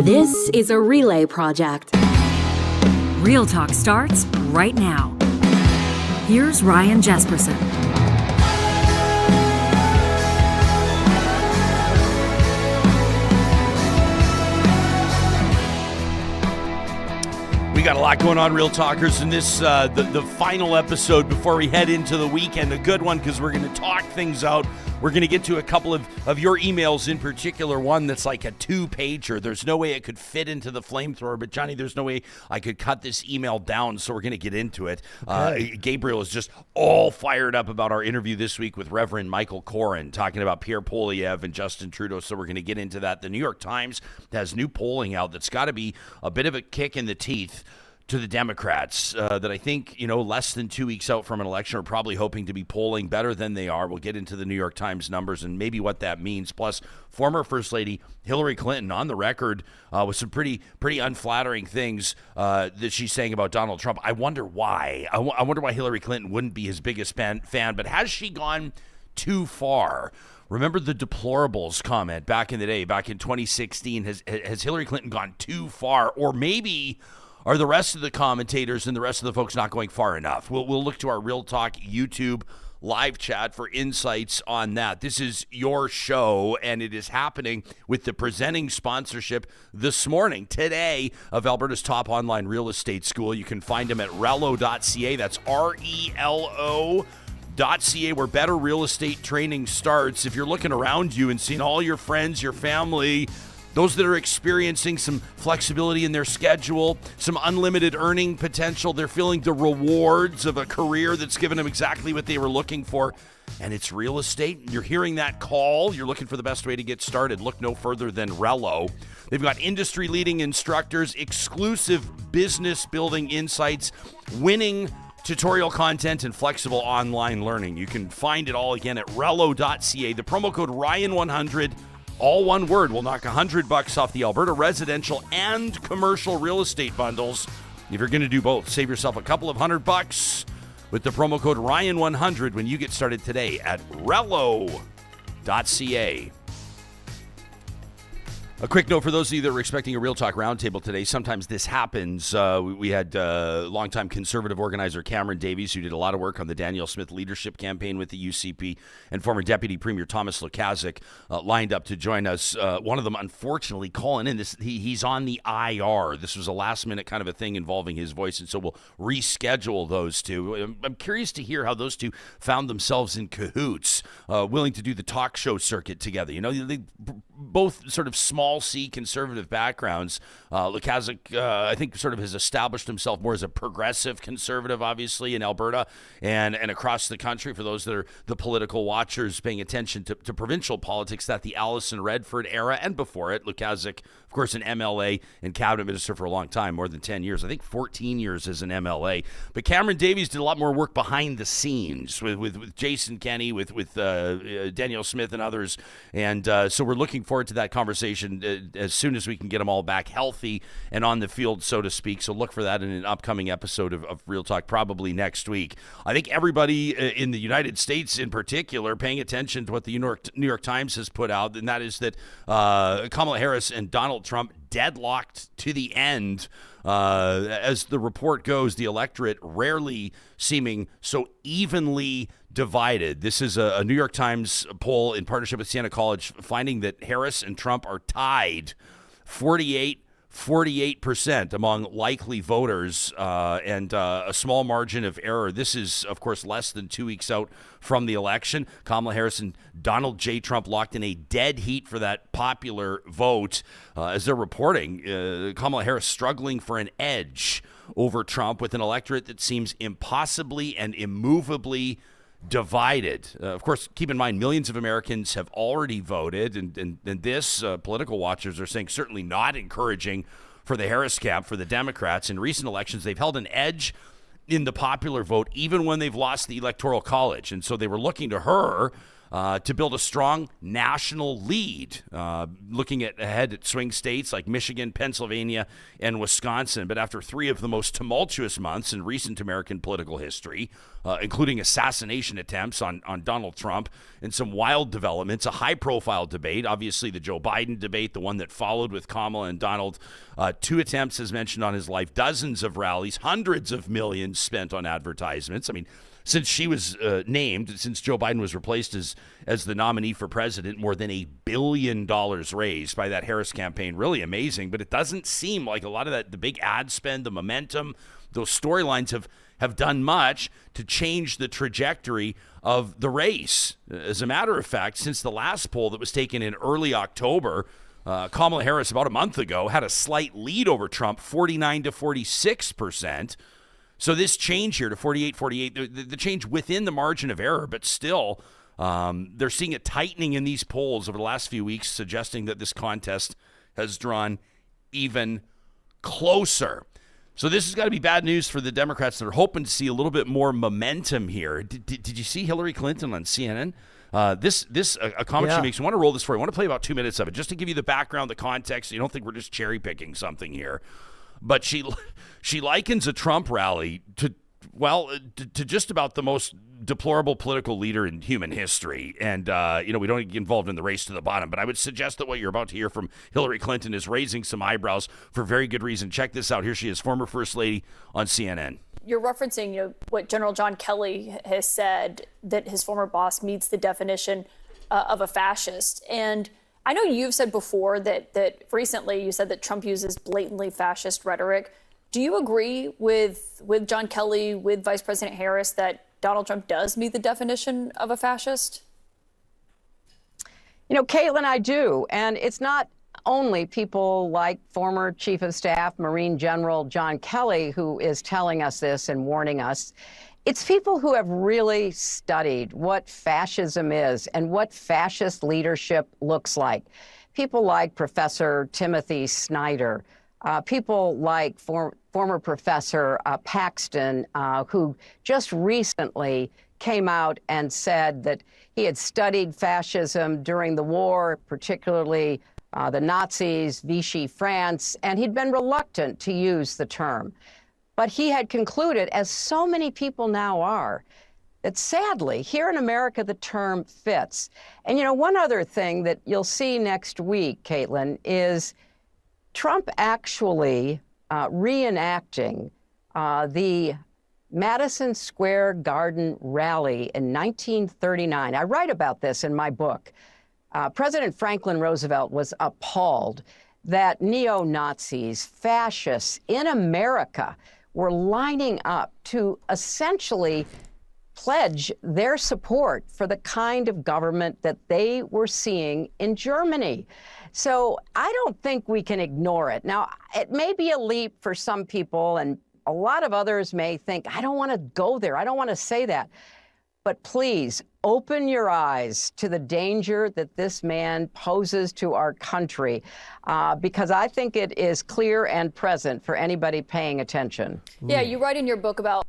This is a relay project. Real Talk starts right now. Here's Ryan Jesperson. We got a lot going on, Real Talkers, in this, the final episode before we head into the weekend. A good one, because we're going to talk things out. We're going to get to a couple of your emails, in particular, one that's like a two-pager. There's no way it could fit into the Flamethrower, but Johnny, there's no way I could cut this email down, so we're going to get into it. Okay. Gabriel is just all fired up about our interview this week with Reverend Michael Coren, talking about Pierre Poilievre and Justin Trudeau, so we're going to get into that. The New York Times has new polling out that's got to be a bit of a kick in the teeth to the Democrats that I think, less than 2 weeks out from an election are probably hoping to be polling better than they are. We'll get into the New York Times numbers and maybe what that means. Plus, former First Lady Hillary Clinton on the record with some pretty unflattering things that she's saying about Donald Trump. I wonder why. I wonder why Hillary Clinton wouldn't be his biggest fan, but has she gone too far? Remember the deplorables comment back in the day, back in 2016? Has Hillary Clinton gone too far? Or maybe are the rest of the commentators and the rest of the folks not going far enough? We'll look to our Real Talk YouTube live chat for insights on that. This is your show, and it is happening with the presenting sponsorship this morning, today, of Alberta's top online real estate school. You can find them at relo.ca. That's RELO.ca, where better real estate training starts. If you're looking around you and seeing all your friends, your family, those that are experiencing some flexibility in their schedule, some unlimited earning potential, they're feeling the rewards of a career that's given them exactly what they were looking for, and it's real estate. You're hearing that call. You're looking for the best way to get started. Look no further than Relo. They've got industry-leading instructors, exclusive business-building insights, winning tutorial content, and flexible online learning. You can find it all again at relo.ca. The promo code Ryan100, all one word, will knock $100 off the Alberta residential and commercial real estate bundles. If you're going to do both, save yourself a couple of $100 with the promo code Ryan100 when you get started today at relo.ca. A quick note for those of you that were expecting a Real Talk Roundtable today. Sometimes this happens. We had longtime Conservative organizer Cameron Davies, who did a lot of work on the Danielle Smith leadership campaign with the UCP, and former Deputy Premier Thomas Lukaszuk lined up to join us. One of them, unfortunately, calling in. He's on the IR. This was a last-minute kind of a thing involving his voice, and so we'll reschedule those two. I'm curious to hear how those two found themselves in cahoots, willing to do the talk show circuit together. They both sort of small C conservative backgrounds. Lukaszuk, I think, sort of has established himself more as a progressive conservative, obviously, in Alberta and across the country. For those that are the political watchers paying attention to provincial politics, that the Alison Redford era and before it, Lukaszuk, of course, an MLA and cabinet minister for a long time, more than 10 years. I think 14 years as an MLA. But Cameron Davies did a lot more work behind the scenes with Jason Kenney, with Danielle Smith and others. And so we're looking forward to that conversation as soon as we can get them all back healthy and on the field, so to speak. So look for that in an upcoming episode of Real Talk, probably next week. I think everybody in the United States in particular paying attention to what the New York Times has put out, and that is that Kamala Harris and Donald Trump deadlocked to the end. As the report goes, the electorate rarely seeming so evenly divided. This is a New York Times poll in partnership with Siena College, finding that Harris and Trump are tied 48% among likely voters, and a small margin of error. This is, of course, less than 2 weeks out from the election. Kamala Harris and Donald J. Trump locked in a dead heat for that popular vote. As they're reporting, Kamala Harris struggling for an edge over Trump with an electorate that seems impossibly and immovably divided. Of course, keep in mind, millions of Americans have already voted, and this, political watchers are saying, certainly not encouraging for the Harris camp, for the Democrats. In recent elections, they've held an edge in the popular vote, even when they've lost the Electoral College. And so they were looking to her to build a strong national lead, looking ahead at swing states like Michigan, Pennsylvania, and Wisconsin. But after 3 of the most tumultuous months in recent American political history, including assassination attempts on Donald Trump and some wild developments, a high-profile debate, obviously the Joe Biden debate, the one that followed with Kamala and Donald, 2 attempts as mentioned on his life, dozens of rallies, hundreds of millions spent on advertisements. I mean, since she was named, since Joe Biden was replaced as the nominee for president, more than $1 billion raised by that Harris campaign. Really amazing, but it doesn't seem like a lot of that, the big ad spend, the momentum, those storylines have done much to change the trajectory of the race. As a matter of fact, since the last poll that was taken in early October, Kamala Harris about a month ago had a slight lead over Trump, 49 to 46%. So this change here to 48-48, the change within the margin of error, but still they're seeing a tightening in these polls over the last few weeks, suggesting that this contest has drawn even closer. So this has got to be bad news for the Democrats that are hoping to see a little bit more momentum here. Did you see Hillary Clinton on CNN? A comment she makes. I want to roll this for you. I want to play about 2 minutes of it just to give you the background, the context. You don't think we're just cherry picking something here. But she likens a Trump rally to just about the most deplorable political leader in human history. And, we don't get involved in the race to the bottom. But I would suggest that what you're about to hear from Hillary Clinton is raising some eyebrows for very good reason. Check this out. Here she is, former First Lady on CNN. You're referencing what General John Kelly has said, that his former boss meets the definition of a fascist. And I know you've said before that recently you said that Trump uses blatantly fascist rhetoric. Do you agree with John Kelly, with Vice President Harris, that Donald Trump does meet the definition of a fascist? Caitlin, I do. And it's not only people like former Chief of Staff, Marine General John Kelly, who is telling us this and warning us. It's people who have really studied what fascism is and what fascist leadership looks like. People like Professor Timothy Snyder, people like former Professor Paxton, who just recently came out and said that he had studied fascism during the war, particularly the Nazis, Vichy France, and he'd been reluctant to use the term. But he had concluded, as so many people now are, that sadly, here in America, the term fits. And one other thing that you'll see next week, Caitlin, is Trump actually reenacting the Madison Square Garden rally in 1939. I write about this in my book. President Franklin Roosevelt was appalled that neo-Nazis, fascists in America were lining up to essentially pledge their support for the kind of government that they were seeing in Germany. So I don't think we can ignore it. Now, it may be a leap for some people, and a lot of others may think, I don't want to go there. I don't want to say that. But please, open your eyes to the danger that this man poses to our country, because I think it is clear and present for anybody paying attention. Yeah, you write in your book about...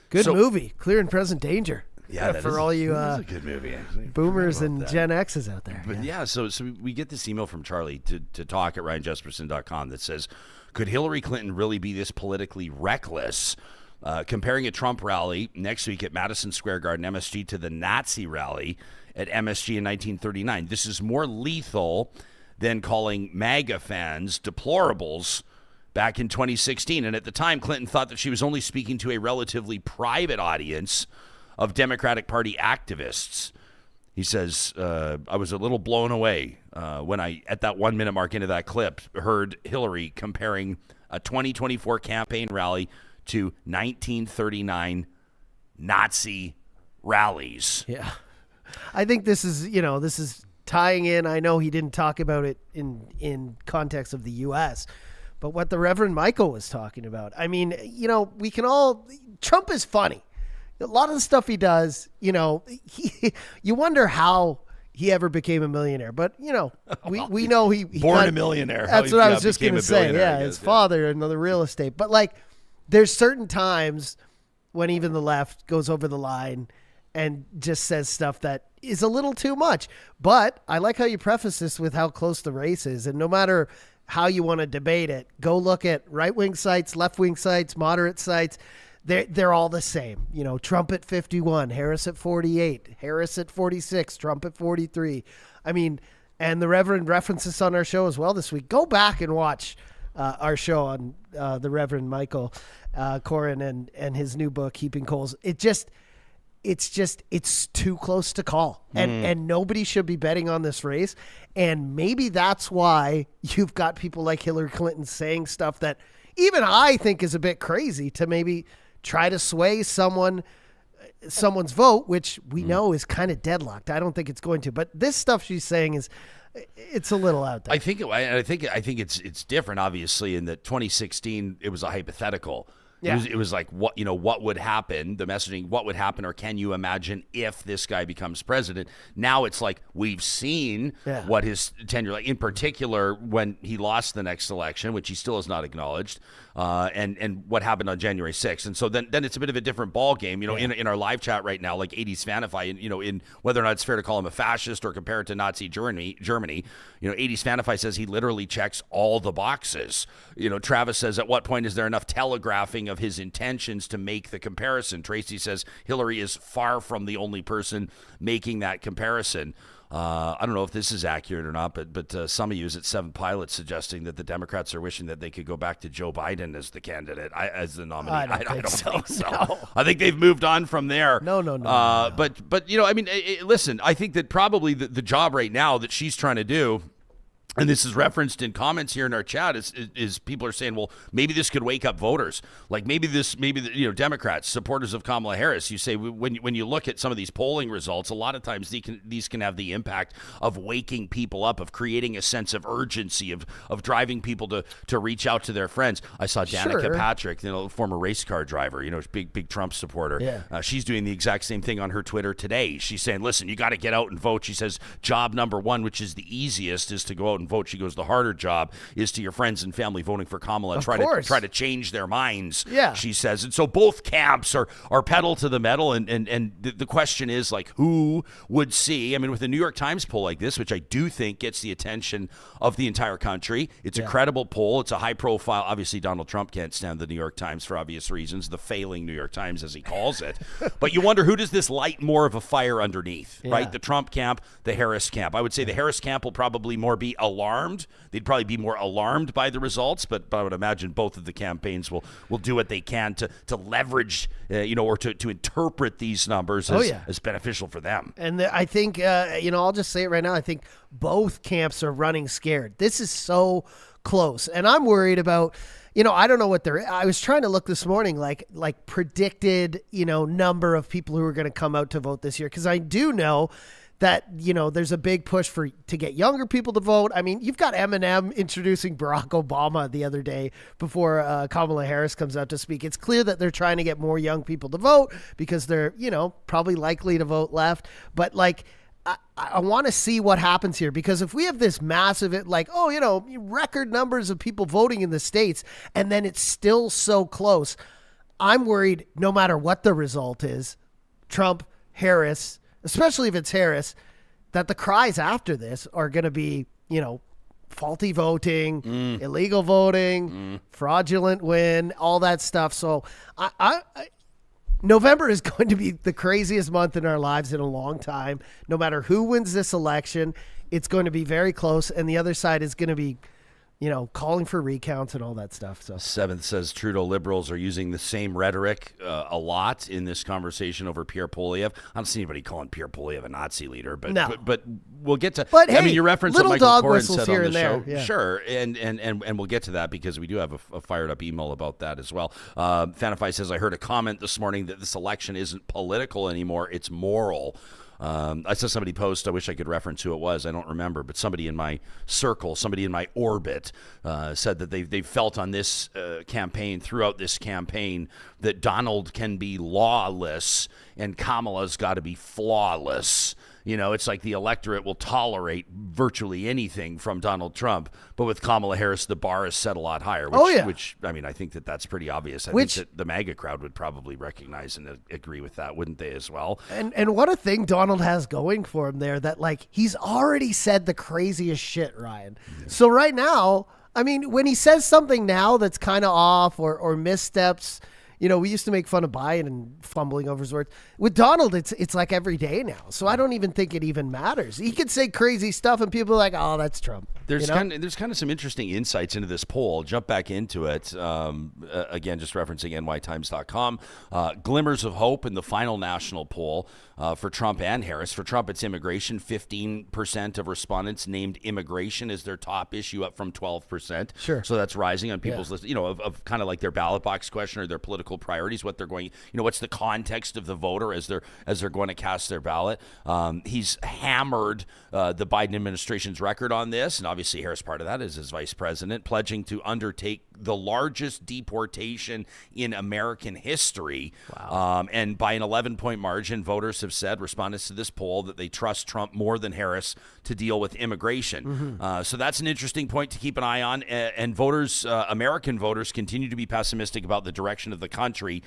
Good movie, Clear and Present Danger. Yeah, for all you a good movie, actually. Boomers and that. Gen X's out there. But so we get this email from Charlie to talk at ryanjesperson.com that says, could Hillary Clinton really be this politically reckless? Comparing a Trump rally next week at Madison Square Garden, MSG, to the Nazi rally at MSG in 1939. This is more lethal than calling MAGA fans deplorables back in 2016. And at the time, Clinton thought that she was only speaking to a relatively private audience of Democratic Party activists. He says, I was a little blown away when I, at that 1 minute mark into that clip, heard Hillary comparing a 2024 campaign rally to 1939 Nazi rallies. Yeah. I think this is tying in. I know he didn't talk about it in context of the U.S., but what the Reverend Michael was talking about. I mean, we can all, Trump is funny. A lot of the stuff he does, you wonder how he ever became a millionaire. But, we know he born a millionaire. That's what I was just going to say. Yeah, his father and the real estate. But, there's certain times when even the left goes over the line and just says stuff that is a little too much. But I like how you preface this with how close the race is. And no matter how you want to debate it, go look at right-wing sites, left-wing sites, moderate sites. They're all the same. You know, Trump at 51, Harris at 48, Harris at 46, Trump at 43. I mean, and the Reverend references on our show as well this week. Go back and watch our show on the Reverend Michael Coren and his new book, Heaping Coals. It's too close to call. And nobody should be betting on this race. And maybe that's why you've got people like Hillary Clinton saying stuff that even I think is a bit crazy to maybe try to sway someone's vote, which we know is kind of deadlocked. I don't think it's going to. But this stuff she's saying it's a little out there. I think it's different, obviously, in that 2016 it was a hypothetical. Yeah. It was like, what would happen, the messaging, what would happen, or can you imagine if this guy becomes president? Now it's like we've seen what his tenure, like in particular when he lost the next election, which he still has not acknowledged, and what happened on January 6th. And so then it's a bit of a different ball game, in our live chat right now, like 80s Fanify, and, in whether or not it's fair to call him a fascist or compare it to Nazi Germany, 80s Fanify says he literally checks all the boxes. Travis says, at what point is there enough telegraphing of his intentions to make the comparison? Tracy says Hillary is far from the only person making that comparison. I don't know if this is accurate or not, but some of you at Seven Pilots suggesting that the Democrats are wishing that they could go back to Joe Biden as the candidate, as the nominee. I don't think so. No. I think they've moved on from there. No. But listen, I think that probably the job right now that she's trying to do, and this is referenced in comments here in our chat, is people are saying, well, maybe this could wake up voters. Like maybe Democrats, supporters of Kamala Harris. You say when you look at some of these polling results, a lot of times these can have the impact of waking people up, of creating a sense of urgency, of driving people to reach out to their friends. I saw Danica Patrick, former race car driver, big Trump supporter. Yeah. She's doing the exact same thing on her Twitter today. She's saying, listen, you got to get out and vote. She says job number one, which is the easiest, is to go out and vote. She goes, the harder job is to your friends and family voting for Kamala. Try to change their minds. Yeah. She says. And so both camps are pedal to the metal. And the question is, like, who would see? I mean, with the New York Times poll like this, which I do think gets the attention of the entire country. It's a credible poll. It's a high profile. Obviously, Donald Trump can't stand the New York Times for obvious reasons, the failing New York Times, as he calls it. But you wonder, who does this light more of a fire underneath, right? The Trump camp, the Harris camp. I would say the Harris camp will probably more be alarmed. They'd probably be more alarmed by the results, but I would imagine both of the campaigns will do what they can to leverage, or to interpret these numbers as beneficial for them. And I think, I'll just say it right now. I think both camps are running scared. This is so close. And I'm worried about, I don't know what I was trying to look this morning, like predicted, number of people who are going to come out to vote this year. Because I do know that, there's a big push to get younger people to vote. I mean, you've got Eminem introducing Barack Obama the other day before Kamala Harris comes out to speak. It's clear that they're trying to get more young people to vote because they're, probably likely to vote left. But I want to see what happens here, because if we have this massive, record numbers of people voting in the States, and then it's still so close, I'm worried no matter what the result is, Trump, Harris, especially if it's Harris, that the cries after this are going to be, faulty voting, illegal voting, fraudulent win, all that stuff. So November is going to be the craziest month in our lives in a long time. No matter who wins this election, it's going to be very close. And the other side is going to be, calling for recounts and all that stuff. So Seventh says Trudeau Liberals are using the same rhetoric a lot in this conversation over Pierre Poilievre. I don't see anybody calling Pierre Poilievre a Nazi leader, but we'll get to. But I mean, your reference to Michael dog Coren whistles said here on the and show, there. Yeah. sure, and we'll get to that because we do have a fired up email about that as well. Fanify says, I heard a comment this morning that this election isn't political anymore; it's moral. I saw somebody post, I wish I could reference who it was, I don't remember, but somebody in my circle, somebody in my orbit said that they felt on this campaign, throughout this campaign, that Donald can be lawless and Kamala's got to be flawless. It's like the electorate will tolerate virtually anything from Donald Trump, but with Kamala Harris, the bar is set a lot higher. Which I think that's pretty obvious. I think that the MAGA crowd would probably recognize and agree with that, wouldn't they, as well? And what a thing Donald has going for him there, that like he's already said the craziest shit, Ryan. Yeah. So right now, I mean, when he says something now that's kind of off or missteps, we used to make fun of Biden and fumbling over his words. With Donald, it's like every day now. So I don't even think it even matters. He could say crazy stuff and people are like, oh, that's Trump. There's kind of some interesting insights into this poll. I'll jump back into it. Again, just referencing nytimes.com. Glimmers of hope in the final national poll for Trump and Harris. For Trump, it's immigration. 15% of respondents named immigration as their top issue, up from 12%. Sure. So that's rising on people's list, of kind of like their ballot box question or their political priorities, what they're going, what's the context of the voter as they're going to cast their ballot. He's hammered the Biden administration's record on this, and obviously Harris, part of that, is his vice president, pledging to undertake the largest deportation in American history. Wow. And by an 11-point margin, voters have said, respondents to this poll, that they trust Trump more than Harris to deal with immigration. Mm-hmm. So that's an interesting point to keep an eye on. And voters, American voters, continue to be pessimistic about the direction of the country,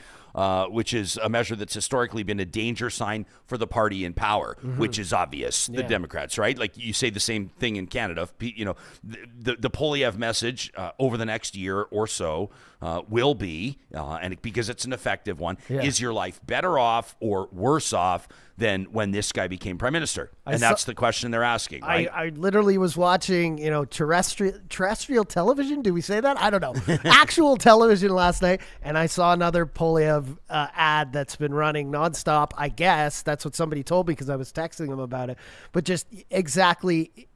which is a measure that's historically been a danger sign for the party in power, which is obvious, the Democrats, right? Like you say the same thing in Canada. The Poilievre message over the next year or so will be, and because it's an effective one, is your life better off or worse off than when this guy became prime minister? And that's the question they're asking, right? I literally was watching, terrestrial television. Do we say that? I don't know. Actual television last night, and I saw another Poilievre ad that's been running nonstop. I guess that's what somebody told me because I was texting them about it. But just exactly,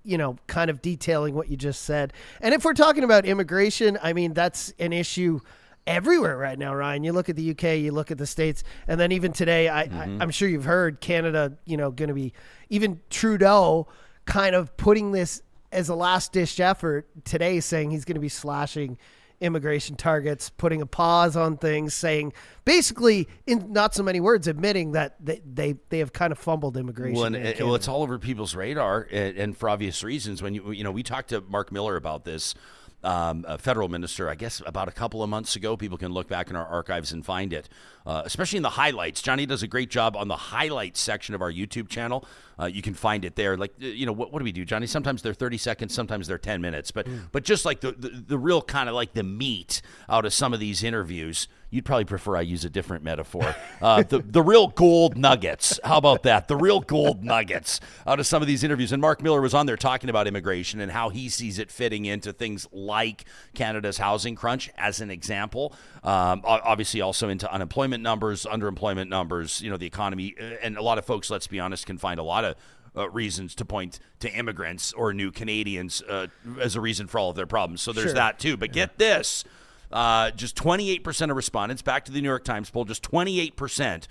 kind of detailing what you just said. And if we're talking about immigration, I mean, that's an issue everywhere right now, Ryan. You look at the UK, you look at the States, and then even today, I'm sure you've heard Canada, going to be, even Trudeau kind of putting this as a last-ditch effort today, saying he's going to be slashing immigration targets, putting a pause on things, saying basically, in not so many words, admitting that they have kind of fumbled immigration. Well, it's all over people's radar, and for obvious reasons. When we talked to Marc Miller about this, a federal minister, I guess about a couple of months ago. People can look back in our archives and find it, especially in the highlights. Johnny does a great job on the highlights section of our YouTube channel. You can find it there. Like, what do we do, Johnny? Sometimes they're 30 seconds, sometimes they're 10 minutes. But just like the real kind of like the meat out of some of these interviews, you'd probably prefer I use a different metaphor. The real gold nuggets. How about that? The real gold nuggets out of some of these interviews. And Marc Miller was on there talking about immigration and how he sees it fitting into things like Canada's housing crunch, as an example. Obviously also into unemployment numbers, underemployment numbers, the economy. And a lot of folks, let's be honest, can find a lot of reasons to point to immigrants or new Canadians as a reason for all of their problems. So there's that too. But get this. Just 28% of respondents, back to the New York Times poll, just 28%,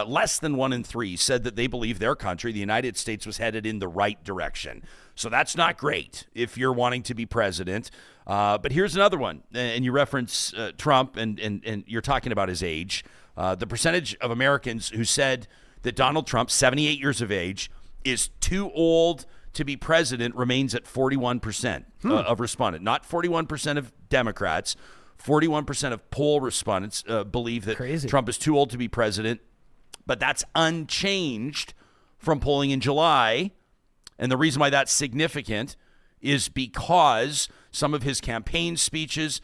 less than 1 in 3, said that they believe their country, the United States, was headed in the right direction. So that's not great if you're wanting to be president. But here's another one, and you reference Trump, and you're talking about his age. The percentage of Americans who said that Donald Trump, 78 years of age, is too old to be president remains at 41% of respondents, not 41% of Democrats. 41% of poll respondents believe that Trump is too old to be president, but that's unchanged from polling in July. And the reason why that's significant is because some of his campaign speeches,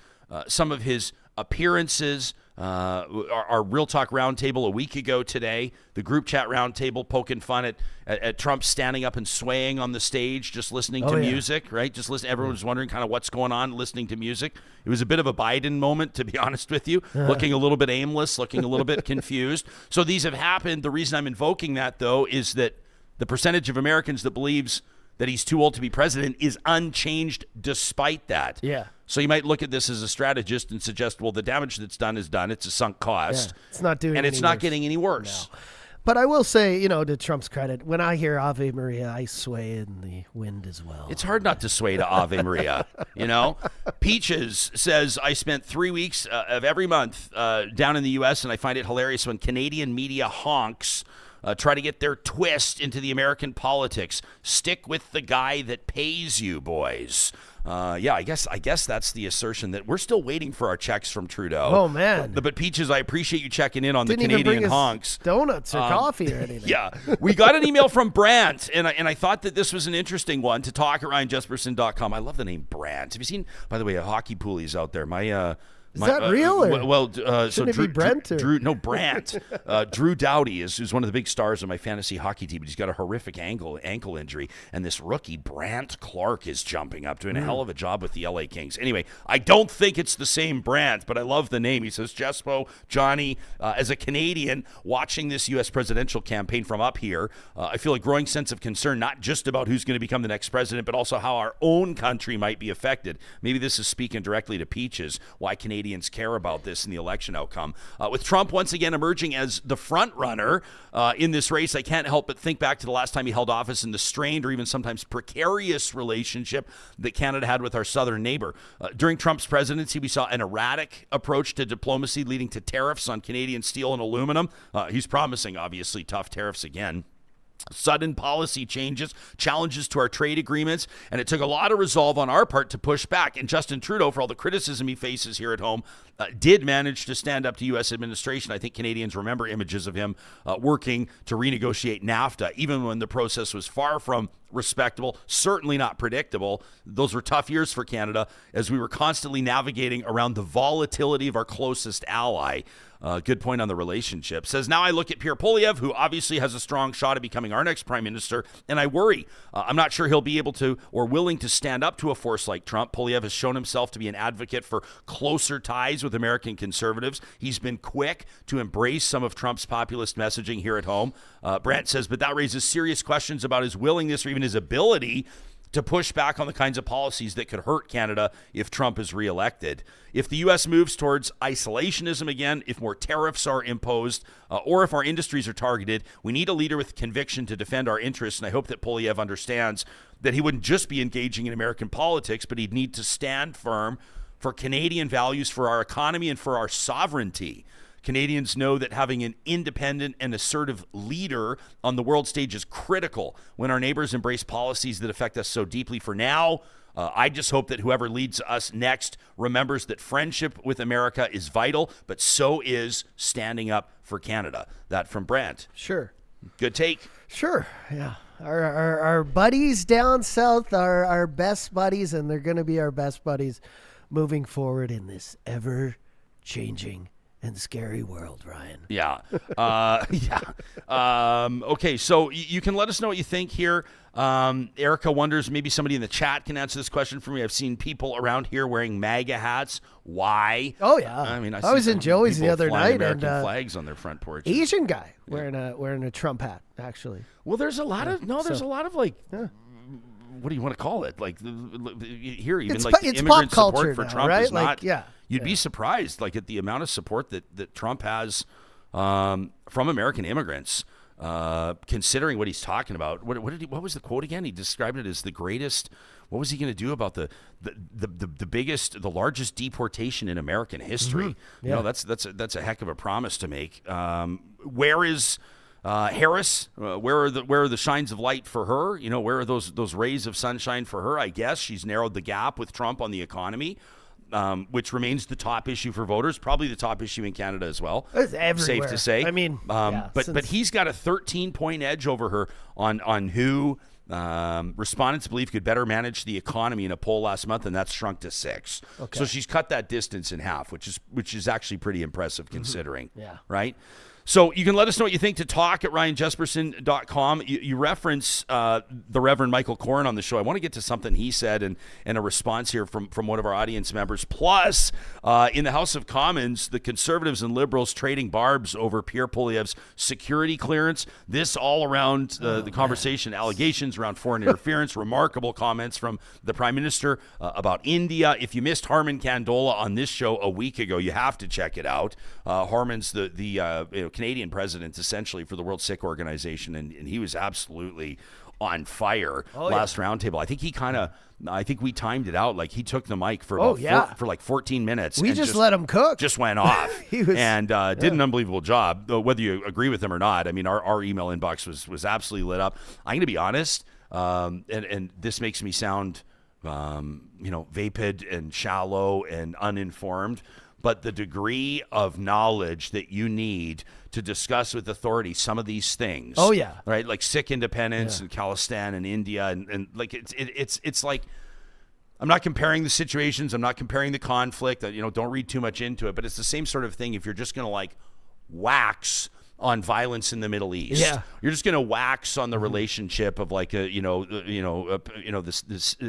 some of his appearances, our Real Talk Roundtable a week ago today, the group chat roundtable poking fun at Trump standing up and swaying on the stage, just listening to music, right? Just listen. Everyone was wondering kind of what's going on, listening to music. It was a bit of a Biden moment, to be honest with you, looking a little bit aimless, looking a little bit confused. So these have happened. The reason I'm invoking that, though, is that the percentage of Americans that believes that he's too old to be president is unchanged despite that. Yeah. So you might look at this as a strategist and suggest, well, the damage that's done is done. It's a sunk cost. Yeah, it's not doing and it's not getting any worse. No. But I will say, to Trump's credit, when I hear Ave Maria, I sway in the wind as well. It's hard not to sway to Ave Maria, Peaches says, I spent 3 weeks of every month down in the U.S., and I find it hilarious when Canadian media honks try to get their twist into the American politics. Stick with the guy that pays you, boys. I guess that's the assertion that we're still waiting for our checks from Trudeau. Oh, man. But Peaches, I appreciate you checking in on Didn't the even Canadian bring us honks. donuts or coffee or anything. Yeah, we got an email from Brandt, and I thought that this was an interesting one to talk at RyanJesperson.com. I love the name Brandt. Have you seen, by the way, hockey poolies out there? Is that real? So it be Brent? Brandt. Drew Doughty is one of the big stars of my fantasy hockey team, but he's got a horrific ankle injury. And this rookie, Brandt Clark, is jumping up, doing a hell of a job with the LA Kings. Anyway, I don't think it's the same Brandt, but I love the name. He says, Jespo, Johnny, as a Canadian watching this U.S. presidential campaign from up here, I feel a growing sense of concern, not just about who's going to become the next president, but also how our own country might be affected. Maybe this is speaking directly to Peaches, why Canadians care about this in the election outcome. With Trump once again emerging as the front runner in this race, I can't help but think back to the last time he held office and the strained or even sometimes precarious relationship that Canada had with our southern neighbor. During Trump's presidency, we saw an erratic approach to diplomacy leading to tariffs on Canadian steel and aluminum. He's promising, obviously, tough tariffs again. Sudden policy changes, challenges to our trade agreements, and it took a lot of resolve on our part to push back. And Justin Trudeau, for all the criticism he faces here at home, did manage to stand up to U.S. administration. I think Canadians remember images of him working to renegotiate NAFTA, even when the process was far from respectable, certainly not predictable. Those were tough years for Canada as we were constantly navigating around the volatility of our closest ally. Good point on the relationship. Says, now I look at Pierre Poilievre, who obviously has a strong shot at becoming our next prime minister, and I worry. I'm not sure he'll be able to or willing to stand up to a force like Trump. Poilievre has shown himself to be an advocate for closer ties with American conservatives. He's been quick to embrace some of Trump's populist messaging here at home. Brandt says, but that raises serious questions about his willingness or even his ability to push back on the kinds of policies that could hurt Canada if Trump is reelected. If the U.S. moves towards isolationism again, if more tariffs are imposed, or if our industries are targeted, we need a leader with conviction to defend our interests. And I hope that Poilievre understands that he wouldn't just be engaging in American politics, but he'd need to stand firm for Canadian values, for our economy, and for our sovereignty. Canadians know that having an independent and assertive leader on the world stage is critical when our neighbors embrace policies that affect us so deeply. For now, I just hope that whoever leads us next remembers that friendship with America is vital, but so is standing up for Canada. That from Brandt. Sure. Good take. Sure. Yeah. Our buddies down south are our best buddies, and they're going to be our best buddies moving forward in this ever-changing and scary world, Ryan. Yeah. Okay, so you can let us know what you think here. Erica wonders, maybe somebody in the chat can answer this question for me. I've seen people around here wearing MAGA hats. Why? Oh, yeah. I mean, I was in Joey's the other night, American and flags on their front porch. Asian guy wearing a Trump hat, actually. Well, there's a lot of like. Yeah. What do you want to call it? Like here, even it's like immigrant support for now, Trump right? is not. You'd Yeah. be surprised, like at the amount of support that Trump has from American immigrants. Considering what he's talking about, what was the quote again? He described it as the greatest. What was he going to do about the biggest, the largest deportation in American history? Mm-hmm. You know, that's a heck of a promise to make. Where is Harris? Where are the shines of light for her? You know, where are those rays of sunshine for her? I guess she's narrowed the gap with Trump on the economy. Which remains the top issue for voters, probably the top issue in Canada as well. It's everywhere. Safe to say. I mean, but he's got a 13-point edge over her on who respondents believe could better manage the economy in a poll last month, and that's shrunk to 6. Okay. So she's cut that distance in half, which is actually pretty impressive considering. Yeah. Right. So you can let us know what you think to talk at RyanJesperson.com. You reference the Reverend Michael Coren on the show. I want to get to something he said and a response here from one of our audience members. Plus, in the House of Commons, the Conservatives and Liberals trading barbs over Pierre Poilievre's security clearance. This all around the conversation, allegations around foreign interference, remarkable comments from the Prime Minister about India. If you missed Harman Kandola on this show a week ago, you have to check it out. Harman's the Canadian president, essentially, for the World Sick Organization, and he was absolutely on fire last roundtable. I think he kind of I think we timed it out. Like, he took the mic for for like 14 minutes. We and just let him cook. Just went off. He was, and did an unbelievable job, whether you agree with him or not. I mean, our email inbox was absolutely lit up. I'm going to be honest, and this makes me sound, vapid and shallow and uninformed, but the degree of knowledge that you need to discuss with authority some of these things. Oh, yeah. Right? Like Sikh independence and Khalistan and India. And like, it's like, I'm not comparing the situations. I'm not comparing the conflict. Don't read too much into it. But it's the same sort of thing if you're just going to like wax on violence in the Middle East. Yeah. You're just going to wax on the relationship of like this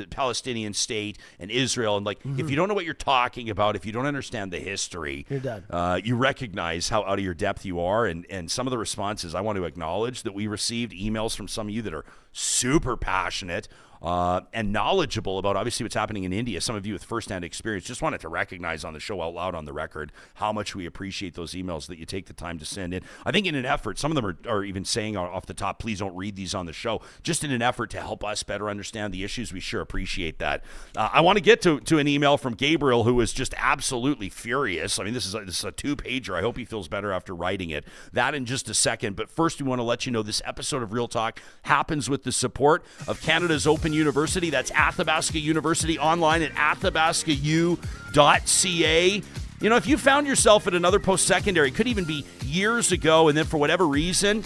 Palestinian state and Israel. And like, if you don't know what you're talking about, if you don't understand the history, you're done. You recognize how out of your depth you are. And some of the responses, I want to acknowledge that we received emails from some of you that are super passionate and knowledgeable about obviously what's happening in India. Some of you with firsthand experience. Just wanted to recognize on the show out loud on the record how much we appreciate those emails that you take the time to send in. I think in an effort, some of them are even saying off the top, please don't read these on the show, just in an effort to help us better understand the issues. We sure appreciate that. I want to get to an email from Gabriel, who was just absolutely furious. I mean, this is a two-pager. I hope he feels better after writing it. That in just a second. But first, we want to let you know this episode of Real Talk happens with the support of Canada's Open University. That's Athabasca University, online at athabascau.ca. If you found yourself at another post-secondary, could even be years ago, and then for whatever reason,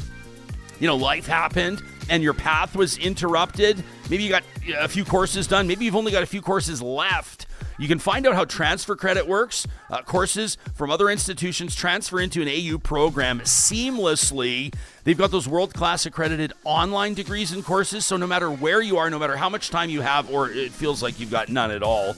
life happened and your path was interrupted. Maybe you got a few courses done. Maybe you've only got a few courses left. You can find out how transfer credit works. Courses from other institutions transfer into an AU program seamlessly. They've got those world-class accredited online degrees and courses, so no matter where you are, no matter how much time you have, or it feels like you've got none at all,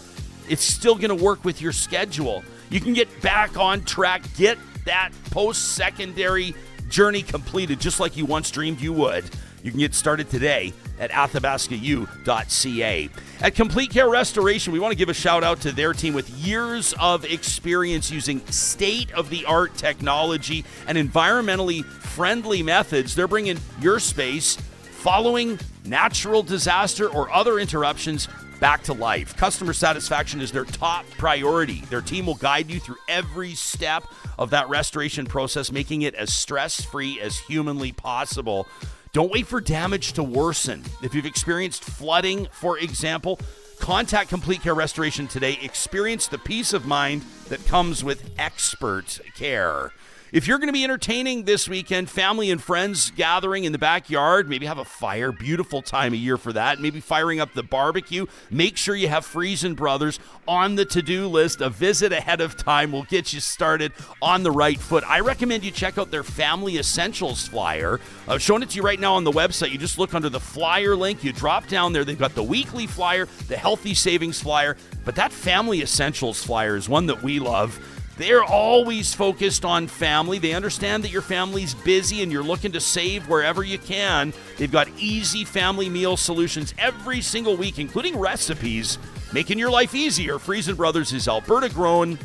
it's still going to work with your schedule. You can get back on track, get that post-secondary journey completed just like you once dreamed you would. You can get started today at athabascau.ca. At Complete Care Restoration, we want to give a shout out to their team with years of experience using state-of-the-art technology and environmentally friendly methods. They're bringing your space following natural disaster or other interruptions back to life. Customer satisfaction is their top priority. Their team will guide you through every step of that restoration process, making it as stress-free as humanly possible. Don't wait for damage to worsen. If you've experienced flooding, for example, contact Complete Care Restoration today. Experience the peace of mind that comes with expert care. If you're going to be entertaining this weekend, family and friends gathering in the backyard, maybe have a fire, beautiful time of year for that, maybe firing up the barbecue, make sure you have Friesen Brothers on the to-do list. A visit ahead of time will get you started on the right foot. I recommend you check out their Family Essentials flyer. I've shown it to you right now on the website. You just look under the flyer link, you drop down there. They've got the weekly flyer, the Healthy Savings flyer, but that Family Essentials flyer is one that we love. They're always focused on family. They understand that your family's busy and you're looking to save wherever you can. They've got easy family meal solutions every single week, including recipes, making your life easier. Friesen Brothers is Alberta grown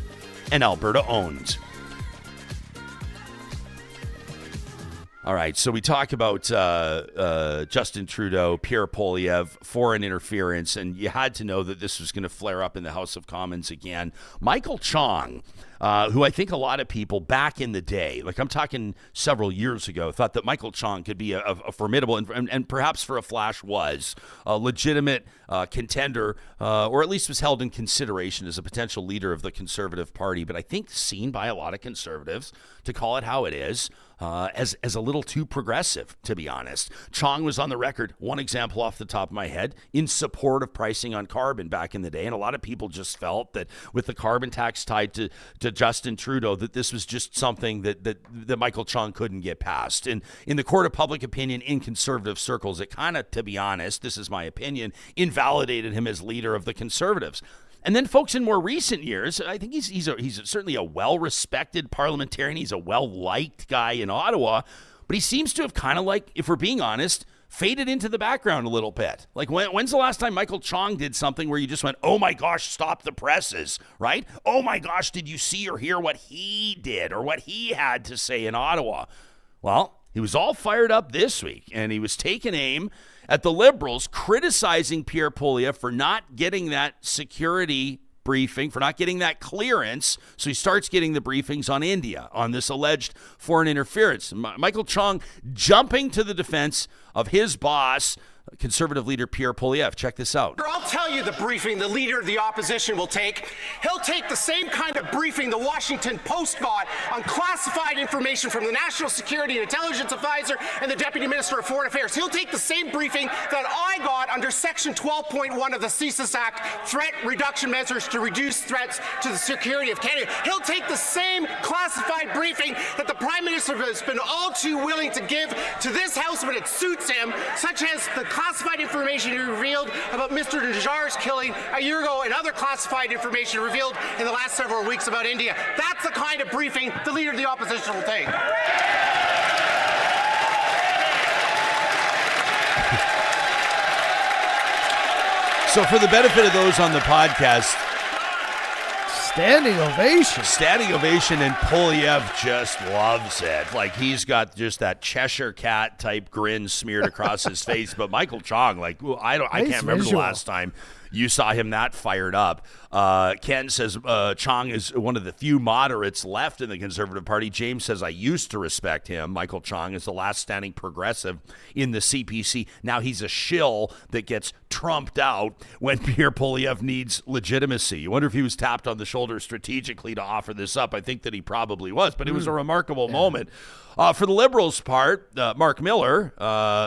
and Alberta owned. All right, so we talk about Justin Trudeau, Pierre Poilievre, foreign interference, and you had to know that this was going to flare up in the House of Commons again. Michael Chong, who I think a lot of people back in the day, like I'm talking several years ago, thought that Michael Chong could be a formidable, and perhaps for a flash was, a legitimate contender, or at least was held in consideration as a potential leader of the Conservative Party. But I think seen by a lot of Conservatives, to call it how it is, as a little too progressive, to be honest. Chong was on the record, one example off the top of my head, in support of pricing on carbon back in the day. And a lot of people just felt that with the carbon tax tied to Justin Trudeau, that this was just something that Michael Chong couldn't get past. And in the court of public opinion in Conservative circles, it kind of, to be honest, this is my opinion, invalidated him as leader of the Conservatives. And then, folks, in more recent years, I think he's certainly a well-respected parliamentarian. He's a well-liked guy in Ottawa, but he seems to have kind of, like, if we're being honest, faded into the background a little bit. Like, when's the last time Michael Chong did something where you just went, oh my gosh, stop the presses, right? Oh my gosh, did you see or hear what he did or what he had to say in Ottawa? Well, he was all fired up this week, and he was taking aim at the Liberals, criticizing Pierre Poilievre for not getting that security briefing, for not getting that clearance. So he starts getting the briefings on India, on this alleged foreign interference. Michael Chong jumping to the defense of his boss, Conservative leader Pierre Poilievre. Check this out. I'll tell you the briefing the leader of the opposition will take. He'll take the same kind of briefing the Washington Post got on classified information from the National Security and Intelligence Advisor and the Deputy Minister of Foreign Affairs. He'll take the same briefing that I got under Section 12.1 of the CSIS Act, threat reduction measures to reduce threats to the security of Canada. He'll take the same classified briefing that the Prime Minister has been all too willing to give to this House when it suits him, such as the classified information he revealed about Mr. Najjar's killing a year ago and other classified information revealed in the last several weeks about India. That's the kind of briefing the leader of the opposition will take. So for the benefit of those on the podcast, Standing ovation. standing ovation, and Poilievre just loves it. Like, he's got just that Cheshire cat type grin smeared across his face. But Michael Chong, like, I can't remember the last time you saw him that fired up. Ken says Chong is one of the few moderates left in the Conservative Party. James says, I used to respect him. Michael Chong is the last standing progressive in the CPC. Now he's a shill that gets trumped out when Pierre Poilievre needs legitimacy. You wonder if he was tapped on the shoulder strategically to offer this up. I think that he probably was, but it was a remarkable moment. For the Liberals' part, Marc Miller,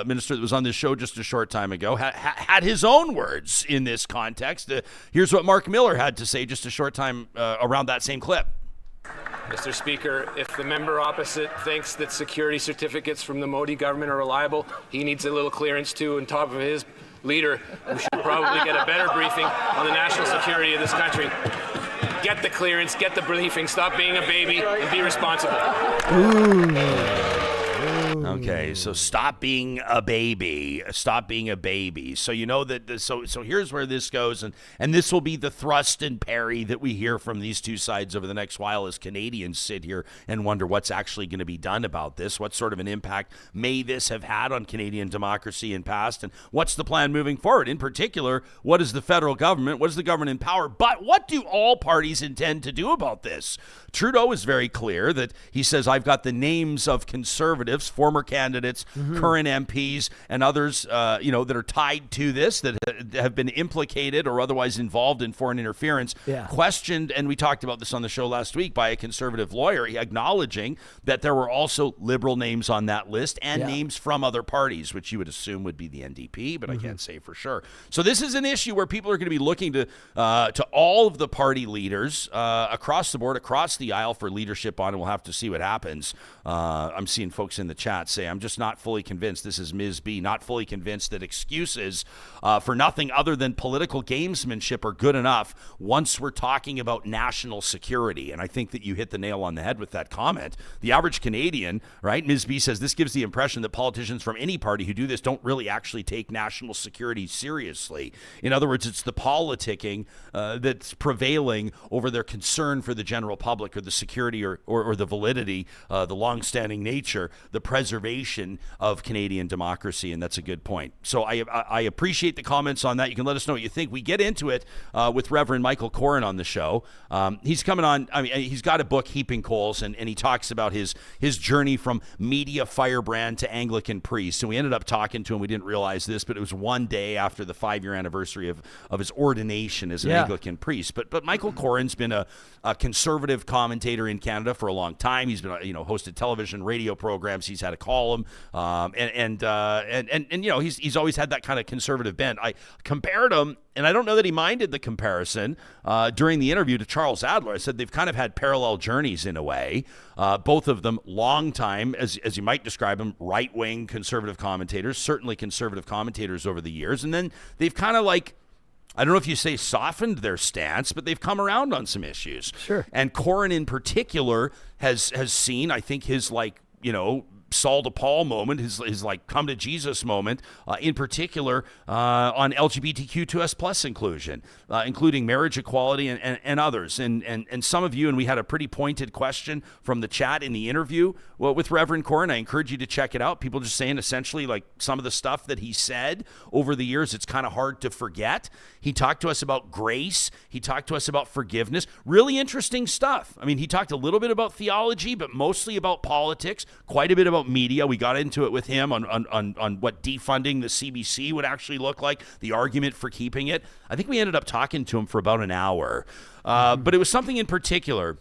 minister that was on this show just a short time ago, had his own words in this context. Here's what Marc Miller had to say just a short time around that same clip. Mr. Speaker, if the member opposite thinks that security certificates from the Modi government are reliable, he needs a little clearance too on top of his leader, who should probably get a better briefing on the national security of this country. Get the clearance, get the briefing, stop being a baby, and be responsible. Okay, so stop being a baby. Stop being a baby. So you know that. So here's where this goes, and this will be the thrust and parry that we hear from these two sides over the next while as Canadians sit here and wonder what's actually going to be done about this. What sort of an impact may this have had on Canadian democracy in past, and what's the plan moving forward? In particular, what is the federal government? What is the government in power? But what do all parties intend to do about this? Trudeau is very clear that he says, I've got the names of Conservatives, former candidates, current MPs, and others, that are tied to this, that have been implicated or otherwise involved in foreign interference, questioned, and we talked about this on the show last week, by a Conservative lawyer, acknowledging that there were also Liberal names on that list and names from other parties, which you would assume would be the NDP, but I can't say for sure. So this is an issue where people are going to be looking to all of the party leaders across the board, across the aisle for leadership on, and we'll have to see what happens. I'm seeing folks in the chat say, I'm just not fully convinced. This is Ms. B, not fully convinced that excuses for nothing other than political gamesmanship are good enough once we're talking about national security. And I think that you hit the nail on the head with that comment. The average Canadian, right? Ms. B says this gives the impression that politicians from any party who do this don't really actually take national security seriously. In other words, it's the politicking that's prevailing over their concern for the general public, or the security or the validity, the long-standing nature, the preservation of Canadian democracy, and that's a good point. So I appreciate the comments on that. You can let us know what you think. We get into it with Reverend Michael Coren on the show. He's coming on. I mean, he's got a book, Heaping Coals, and he talks about his journey from media firebrand to Anglican priest. And we ended up talking to him. We didn't realize this, but it was one day after the 5-year anniversary of his ordination as an Anglican priest. But Michael Coren's been a conservative commentator in Canada for a long time. He's been hosted television, radio programs. He's had a column, and he's always had that kind of conservative bent. I compared him, and I don't know that he minded the comparison during the interview, to Charles Adler. I said they've kind of had parallel journeys in a way. Both of them long time, as you might describe them, right-wing conservative commentators, certainly conservative commentators over the years, and then they've kind of I don't know if you say softened their stance, but they've come around on some issues. Sure. And Coren in particular has seen, I think, his Saul to Paul moment, his like come to Jesus moment, in particular on LGBTQ2S plus inclusion, including marriage equality and others. And some of you, and we had a pretty pointed question from the chat in the interview with Reverend Coren. I encourage you to check it out. People just saying essentially like some of the stuff that he said over the years, it's kind of hard to forget. He talked to us about grace. He talked to us about forgiveness. Really interesting stuff. I mean, he talked a little bit about theology, but mostly about politics, quite a bit about media. We got into it with him on what defunding the CBC would actually look like, the argument for keeping it. I think we ended up talking to him for about an hour. But it was something in particular.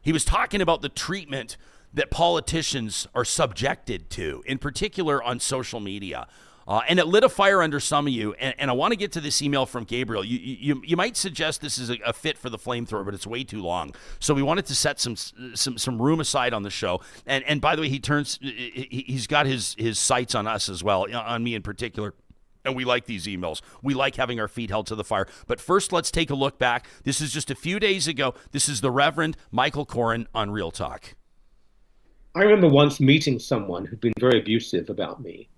He was talking about the treatment that politicians are subjected to, in particular on social media. And it lit a fire under some of you. And I want to get to this email from Gabriel. You might suggest this is a fit for the flamethrower, but it's way too long. So we wanted to set some room aside on the show. And by the way, he's got his sights on us as well, on me in particular. And we like these emails. We like having our feet held to the fire. But first, let's take a look back. This is just a few days ago. This is the Reverend Michael Coren on Real Talk. I remember once meeting someone who'd been very abusive about me.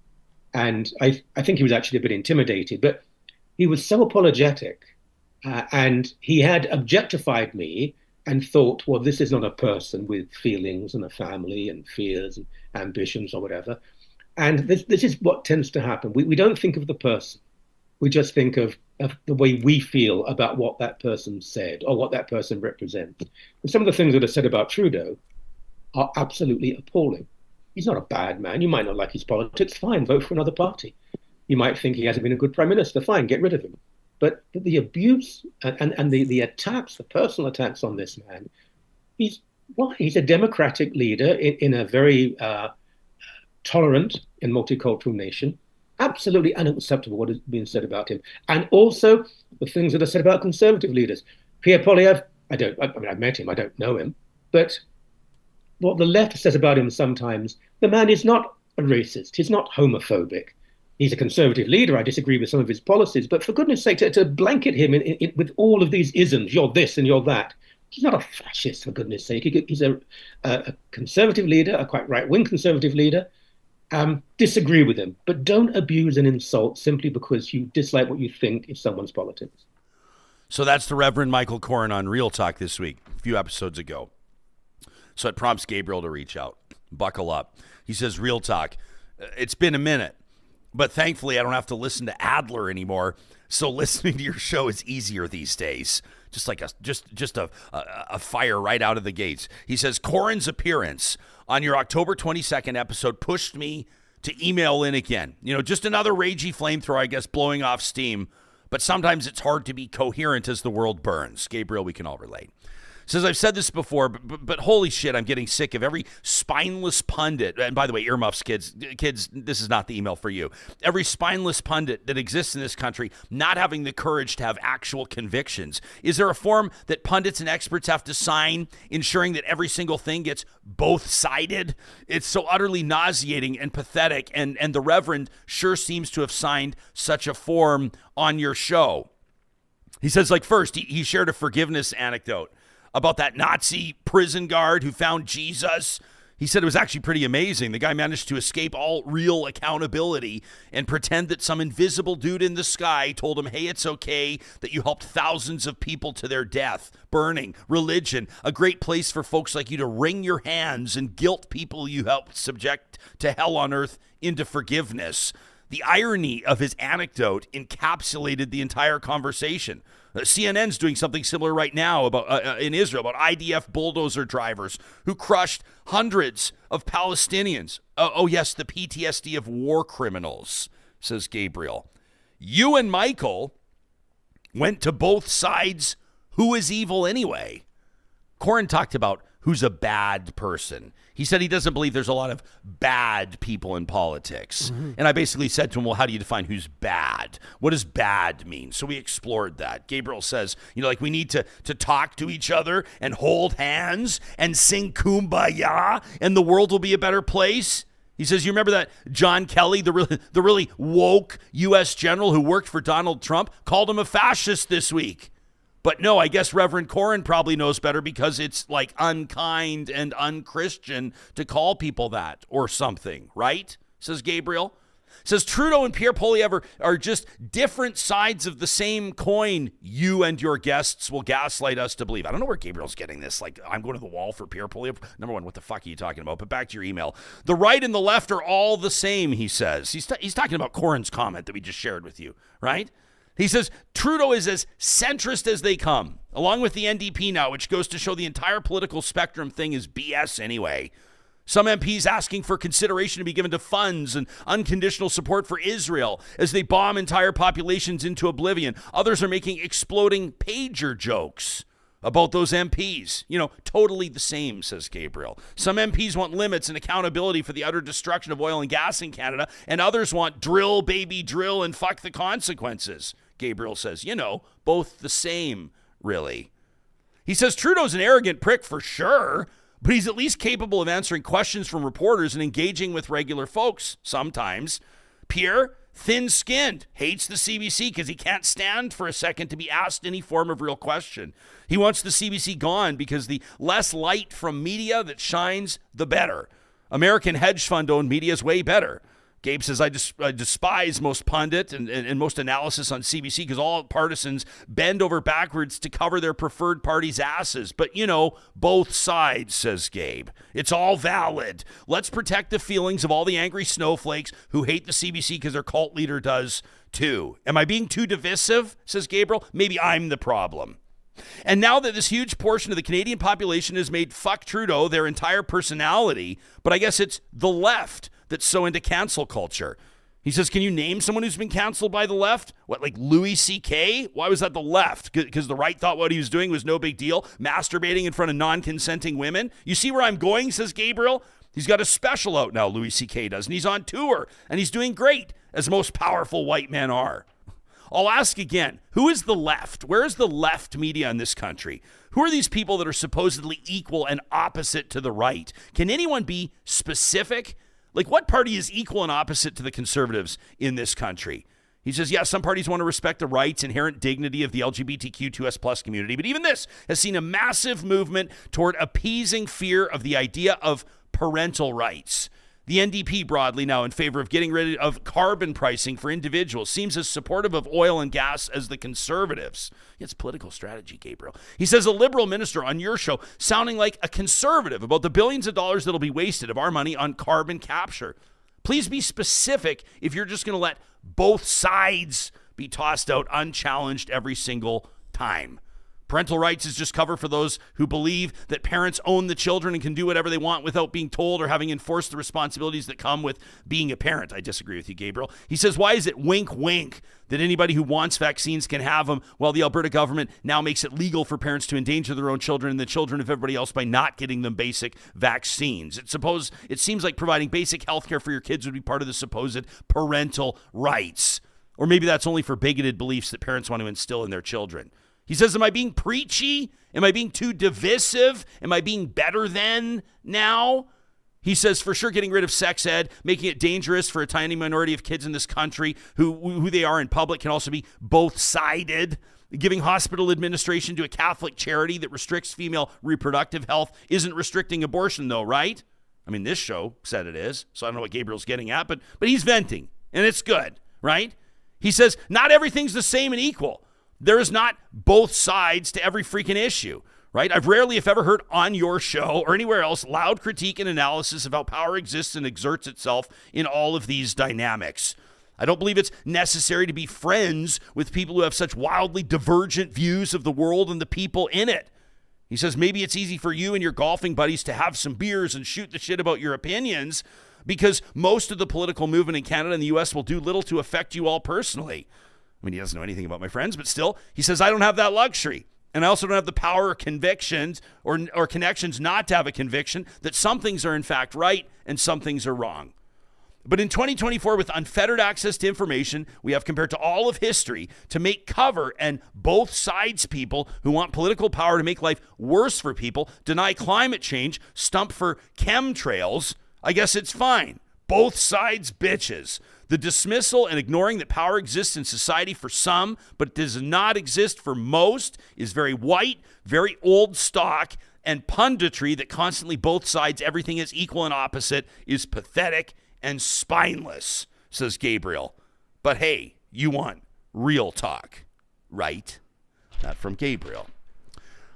And I think he was actually a bit intimidated, but he was so apologetic. And he had objectified me and thought, well, this is not a person with feelings and a family and fears and ambitions or whatever. And this is what tends to happen. We don't think of the person. We just think of the way we feel about what that person said or what that person represents. And some of the things that are said about Trudeau are absolutely appalling. He's not a bad man. You might not like his politics. Fine, vote for another party. You might think he hasn't been a good prime minister. Fine, get rid of him. But the abuse and the attacks, the personal attacks on this man, he's a democratic leader in a very tolerant and multicultural nation. Absolutely unacceptable what has been said about him. And also the things that are said about Conservative leaders. Pierre Poilievre, I've met him, I don't know him, but what the left says about him sometimes, the man is not a racist. He's not homophobic. He's a Conservative leader. I disagree with some of his policies. But for goodness sake, to blanket him with all of these isms, you're this and you're that. He's not a fascist, for goodness sake. He's a Conservative leader, a quite right-wing Conservative leader. Disagree with him. But don't abuse and insult simply because you dislike what you think is someone's politics. So that's the Reverend Michael Coren on Real Talk this week, a few episodes ago. So it prompts Gabriel to reach out. Buckle up. He says, Real Talk, it's been a minute, but thankfully I don't have to listen to Adler anymore, so listening to your show is easier these days. Just like a fire right out of the gates. He says, Coren's appearance on your October 22nd episode pushed me to email in again. You know, just another ragey flamethrower, I guess, blowing off steam, but sometimes it's hard to be coherent as the world burns. Gabriel, we can all relate. Says, I've said this before, but holy shit, I'm getting sick of every spineless pundit. And by the way, earmuffs, kids, this is not the email for you. Every spineless pundit that exists in this country not having the courage to have actual convictions. Is there a form that pundits and experts have to sign, ensuring that every single thing gets both-sided? It's so utterly nauseating and pathetic, and the Reverend sure seems to have signed such a form on your show. He says, like, first, he shared a forgiveness anecdote about that Nazi prison guard who found Jesus. He said it was actually pretty amazing. The guy managed to escape all real accountability and pretend that some invisible dude in the sky told him, hey, it's okay that you helped thousands of people to their death. Burning, religion, a great place for folks like you to wring your hands and guilt people you helped subject to hell on earth into forgiveness. The irony of his anecdote encapsulated the entire conversation. CNN's doing something similar right now about in Israel about IDF bulldozer drivers who crushed hundreds of Palestinians. Oh, yes, the PTSD of war criminals, says Gabriel. You and Michael went to both sides. Who is evil anyway? Coren talked about who's a bad person. He said he doesn't believe there's a lot of bad people in politics. Mm-hmm. And I basically said to him, well, how do you define who's bad? What does bad mean? So we explored that. Gabriel says, you know, like we need to talk to each other and hold hands and sing Kumbaya and the world will be a better place. He says, you remember that John Kelly, the really woke U.S. general who worked for Donald Trump, called him a fascist this week. But no, I guess Reverend Coren probably knows better because it's like unkind and unchristian to call people that or something, right? Says Gabriel. Says Trudeau and Pierre Poilievre are just different sides of the same coin. You and your guests will gaslight us to believe. I don't know where Gabriel's getting this. Like, I'm going to the wall for Pierre Poilievre. Number one, what the fuck are you talking about? But back to your email. The right and the left are all the same, he says. He's talking about Coren's comment that we just shared with you, right? He says Trudeau is as centrist as they come, along with the NDP now, which goes to show the entire political spectrum thing is BS anyway. Some MPs asking for consideration to be given to funds and unconditional support for Israel as they bomb entire populations into oblivion. Others are making exploding pager jokes about those MPs. You know, totally the same, says Gabriel. Some MPs want limits and accountability for the utter destruction of oil and gas in Canada, and others want drill, baby, drill, and fuck the consequences. Gabriel says, you know, both the same, really. He says Trudeau's an arrogant prick for sure, but he's at least capable of answering questions from reporters and engaging with regular folks sometimes. Pierre, thin-skinned, hates the CBC because he can't stand for a second to be asked any form of real question. He wants the CBC gone because the less light from media that shines, the better. American hedge fund-owned media is way better. Gabe says, I despise most pundit and most analysis on CBC because all partisans bend over backwards to cover their preferred party's asses. But, you know, both sides, says Gabe. It's all valid. Let's protect the feelings of all the angry snowflakes who hate the CBC because their cult leader does too. Am I being too divisive, says Gabriel? Maybe I'm the problem. And now that this huge portion of the Canadian population has made fuck Trudeau their entire personality, but I guess it's the left that's so into cancel culture. He says, can you name someone who's been canceled by the left? What, like Louis C.K.? Why was that the left? Because the right thought what he was doing was no big deal, masturbating in front of non-consenting women? You see where I'm going, says Gabriel? He's got a special out now, Louis C.K. does, and he's on tour, and he's doing great, as most powerful white men are. I'll ask again, who is the left? Where is the left media in this country? Who are these people that are supposedly equal and opposite to the right? Can anyone be specific? Like, what party is equal and opposite to the Conservatives in this country? He says, yeah, some parties want to respect the rights, inherent dignity of the LGBTQ2S plus community, but even this has seen a massive movement toward appeasing fear of the idea of parental rights. The NDP broadly now in favor of getting rid of carbon pricing for individuals seems as supportive of oil and gas as the Conservatives. It's political strategy, Gabriel. He says a Liberal minister on your show sounding like a Conservative about the billions of dollars that'll be wasted of our money on carbon capture. Please be specific if you're just going to let both sides be tossed out unchallenged every single time. Parental rights is just cover for those who believe that parents own the children and can do whatever they want without being told or having enforced the responsibilities that come with being a parent. I disagree with you, Gabriel. He says, why is it wink, wink that anybody who wants vaccines can have them while the Alberta government now makes it legal for parents to endanger their own children and the children of everybody else by not getting them basic vaccines? It seems like providing basic health care for your kids would be part of the supposed parental rights. Or maybe that's only for bigoted beliefs that parents want to instill in their children. He says, am I being preachy? Am I being too divisive? Am I being better than now? He says, for sure, getting rid of sex ed, making it dangerous for a tiny minority of kids in this country who they are in public can also be both-sided. Giving hospital administration to a Catholic charity that restricts female reproductive health isn't restricting abortion, though, right? I mean, this show said it is, so I don't know what Gabriel's getting at, but he's venting, and it's good, right? He says, not everything's the same and equal. There is not both sides to every freaking issue, right? I've rarely, if ever, heard on your show or anywhere else loud critique and analysis of how power exists and exerts itself in all of these dynamics. I don't believe it's necessary to be friends with people who have such wildly divergent views of the world and the people in it. He says maybe it's easy for you and your golfing buddies to have some beers and shoot the shit about your opinions because most of the political movement in Canada and the U.S. will do little to affect you all personally. I mean, he doesn't know anything about my friends, but still, he says, I don't have that luxury. And I also don't have the power or convictions or connections not to have a conviction that some things are in fact right and some things are wrong. But in 2024, with unfettered access to information, we have compared to all of history to make cover and both sides people who want political power to make life worse for people, deny climate change, stump for chemtrails. I guess it's fine. Both sides bitches. The dismissal and ignoring that power exists in society for some, but does not exist for most, is very white, very old stock, and punditry that constantly both sides, everything is equal and opposite, is pathetic and spineless, says Gabriel. But hey, you want real talk, right? That from Gabriel.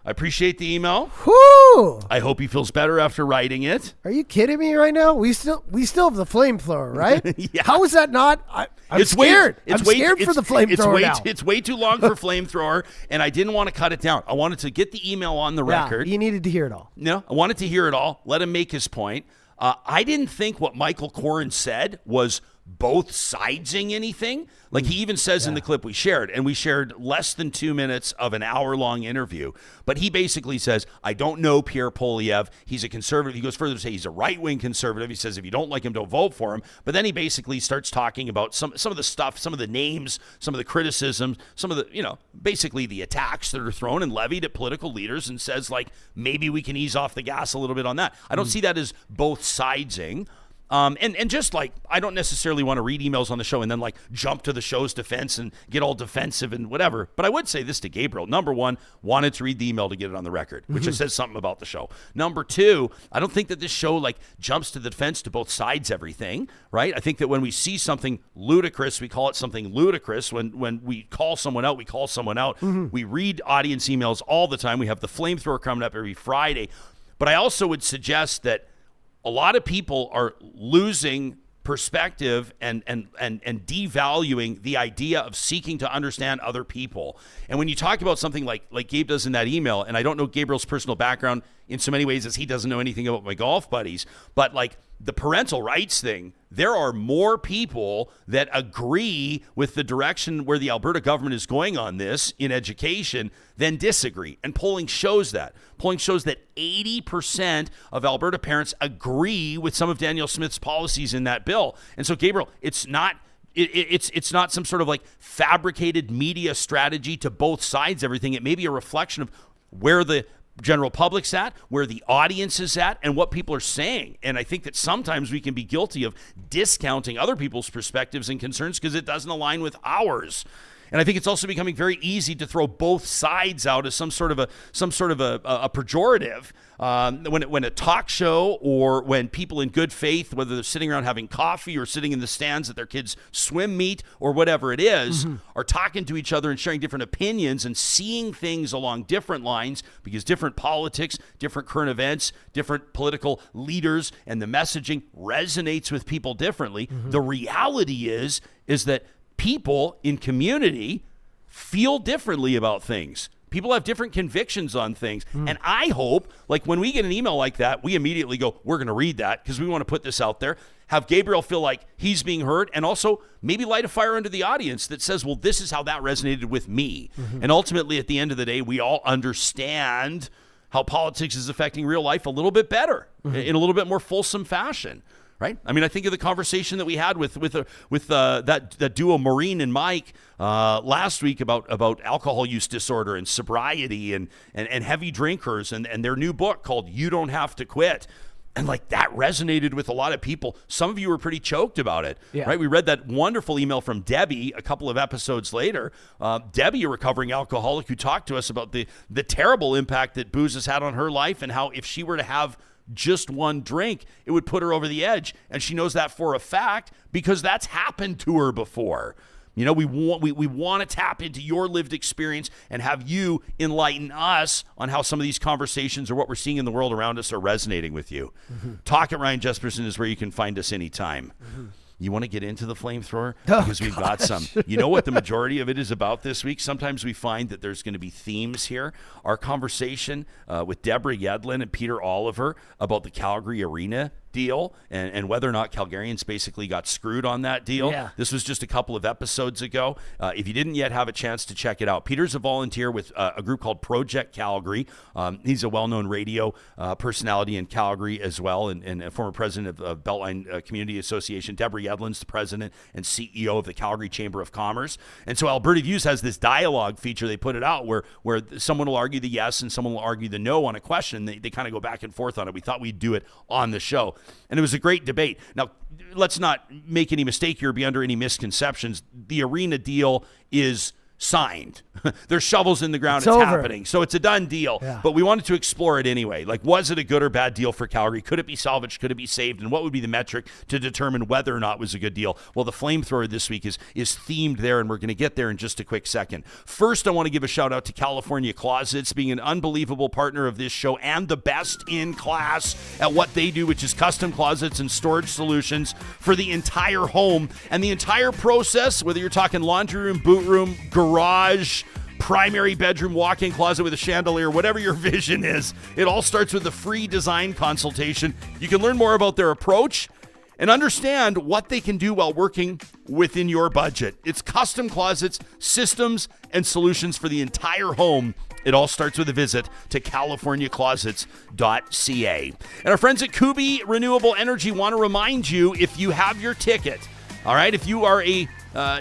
I appreciate the email. Whew! I hope he feels better after writing it. Are you kidding me right now? We still have the flamethrower, right? Yeah. How is that not? I'm scared. I'm scared for the flamethrower now. It's way too long for flamethrower, and I didn't want to cut it down. I wanted to get the email on the record. You needed to hear it all. No, I wanted to hear it all. Let him make his point. I didn't think what Michael Coren said was both sidesing anything. Like he even says in the clip we shared, and we shared less than 2 minutes of an hour-long interview, but he basically says, I don't know Pierre Poilievre. He's a conservative. He goes further to say he's a right-wing conservative. He says if you don't like him, don't vote for him. But then he basically starts talking about some of the stuff, some of the names, some of the criticisms, some of the, basically the attacks that are thrown and levied at political leaders, and says, like, maybe we can ease off the gas a little bit on that. I don't see that as both sidesing. And just like, I don't necessarily want to read emails on the show and then like jump to the show's defense and get all defensive and whatever. But I would say this to Gabriel. Number one, wanted to read the email to get it on the record, which it says something about the show. Number two, I don't think that this show like jumps to the defense to both sides everything, right? I think that when we see something ludicrous, we call it something ludicrous. When we call someone out, we call someone out. We read audience emails all the time. We have the flamethrower coming up every Friday. But I also would suggest that a lot of people are losing perspective and devaluing the idea of seeking to understand other people. And when you talk about something like Gabe does in that email, and I don't know Gabriel's personal background in so many ways as he doesn't know anything about my golf buddies, but like the parental rights thing, there are more people that agree with the direction where the Alberta government is going on this in education than disagree. And polling shows that. Polling shows that 80% of Alberta parents agree with some of Danielle Smith's policies in that bill. And so, Gabriel, it's not some sort of like fabricated media strategy to both sides everything. It may be a reflection of where the general public's at, where the audience is at, and what people are saying. And I think that sometimes we can be guilty of discounting other people's perspectives and concerns because it doesn't align with ours. And I think it's also becoming very easy to throw both sides out as some sort of a pejorative. When a talk show or when people in good faith, whether they're sitting around having coffee or sitting in the stands at their kids' swim meet or whatever it is, are talking to each other and sharing different opinions and seeing things along different lines because different politics, different current events, different political leaders, and the messaging resonates with people differently. The reality is that people in community feel differently about things. People have different convictions on things. And I hope, like when we get an email like that, we immediately go, we're going to read that because we want to put this out there. Have Gabriel feel like he's being heard, and also maybe light a fire under the audience that says, well, this is how that resonated with me. And ultimately, at the end of the day, we all understand how politics is affecting real life a little bit better, in a little bit more fulsome fashion. Right? I mean, I think of the conversation that we had with that duo Maureen and Mike last week about alcohol use disorder and sobriety and heavy drinkers and their new book called You Don't Have to Quit. And like that resonated with a lot of people. Some of you were pretty choked about it, right? We read that wonderful email from Debbie a couple of episodes later. Debbie, a recovering alcoholic, who talked to us about the terrible impact that booze has had on her life and how if she were to have just one drink, it would put her over the edge. And she knows that for a fact because that's happened to her before. You know, we want to tap into your lived experience and have you enlighten us on how some of these conversations or what we're seeing in the world around us are resonating with you. Talk at Ryan Jesperson is where you can find us anytime. You want to get into the flamethrower? Because we've got some. You know what the majority of it is about this week? Sometimes we find that there's going to be themes here. Our conversation with Deborah Yedlin and Peter Oliver about the Calgary Arena deal and whether or not Calgarians basically got screwed on that deal. Yeah. This was just a couple of episodes ago. If you didn't yet have a chance to check it out, Peter's a volunteer with a group called Project Calgary. He's a well-known radio personality in Calgary as well and a former president of Beltline Community Association. Deborah Yedlin's the president and CEO of the Calgary Chamber of Commerce. And so Alberta Views has this dialogue feature. They put it out where someone will argue the yes and someone will argue the no on a question. They kind of go back and forth on it. We thought we'd do it on the show. And it was a great debate. Now, let's not make any mistake here or be under any misconceptions. The arena deal is signed. There's shovels in the ground. It's happening. So it's a done deal. Yeah. But we wanted to explore it anyway. Like, was it a good or bad deal for Calgary? Could it be salvaged? Could it be saved? And what would be the metric to determine whether or not it was a good deal? Well, the Flamethrower this week is themed there, and we're going to get there in just a quick second. First, I want to give a shout out to California Closets, being an unbelievable partner of this show and the best in class at what they do, which is custom closets and storage solutions for the entire home and the entire process, whether you're talking laundry room, boot room, garage, primary bedroom, walk-in closet with a chandelier, whatever your vision is. It all starts with a free design consultation. You can learn more about their approach and understand what they can do while working within your budget. It's custom closets, systems, and solutions for the entire home. It all starts with a visit to californiaclosets.ca. And our friends at Kubi Renewable Energy want to remind you, if you have your ticket, all right, if you are a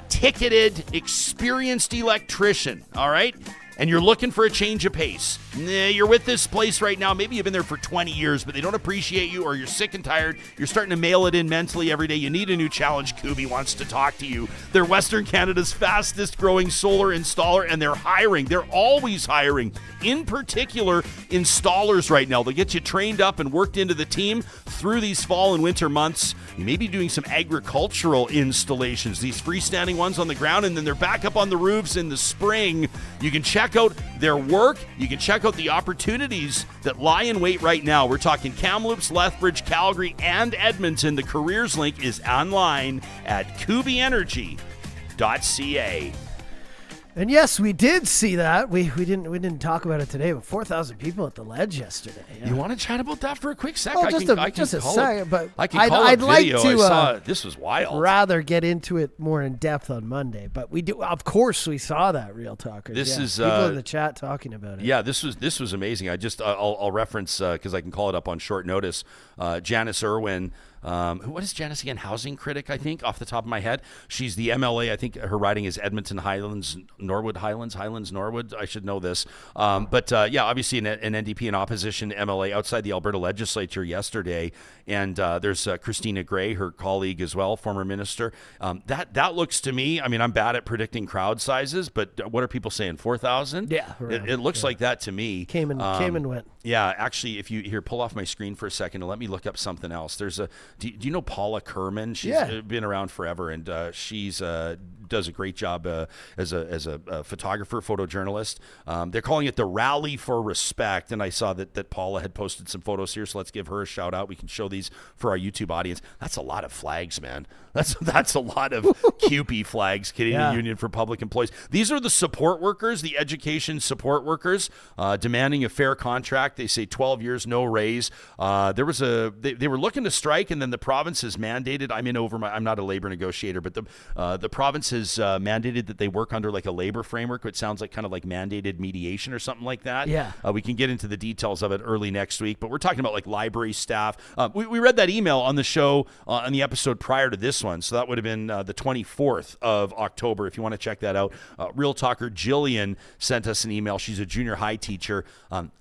ticketed, experienced electrician, all right, and you're looking for a change of pace, you're with this place right now, maybe you've been there for 20 years, but they don't appreciate you, or you're sick and tired, you're starting to mail it in mentally every day, you need a new challenge, Kubi wants to talk to you. They're Western Canada's fastest growing solar installer, and they're hiring. They're always hiring, in particular, installers right now. They'll get you trained up and worked into the team through these fall and winter months. You may be doing some agricultural installations, these freestanding ones on the ground, and then they're back up on the roofs in the spring. You can check out their work. You can check out the opportunities that lie in wait right now. We're talking Kamloops, Lethbridge, Calgary, and Edmonton. The careers link is online at kubienergy.ca. And yes, we did see that. We didn't talk about it today, but 4,000 people at the Ledge yesterday. Yeah. You want to chat about that for a quick sec? Well, just a second, but I'd like to. This was wild. Rather get into it more in depth on Monday, but we do. Of course, we saw that, Real Talkers. This is people in the chat talking about it. Yeah, this was amazing. I'll reference because I can call it up on short notice. Janice Irwin. What is Janice again? Housing critic, I think, off the top of my head. She's the MLA. I think her riding is Edmonton Highlands, Norwood Highlands, Norwood. I should know this. But obviously an NDP and opposition MLA outside the Alberta Legislature yesterday. And there's Christina Gray, her colleague as well, former minister. That looks to me, I mean, I'm bad at predicting crowd sizes, but what are people saying, 4,000? Yeah. It looks like that to me. Came and went. Yeah, actually, if you pull off my screen for a second and let me look up something else. There's do you know Paula Kerman? She's been around forever, and she's does a great job as a photographer, photojournalist. They're calling it the Rally for Respect, and I saw that Paula had posted some photos here, so let's give her a shout out. We can show these for our YouTube audience. That's a lot of flags, man. That's a lot of CUPE flags, Canadian Union for Public Employees. These are the support workers, the education support workers, demanding a fair contract. They say 12 years, no raise. They were looking to strike, and then the province has mandated. I'm not a labor negotiator, but the province has mandated that they work under like a labor framework, which sounds like kind of like mandated mediation or something like that. Yeah. We can get into the details of it early next week, but we're talking about like library staff. We read that email on the show on the episode prior to this one, so that would have been the 24th of October. If you want to check that out, Real Talker Jillian sent us an email. She's a junior high teacher.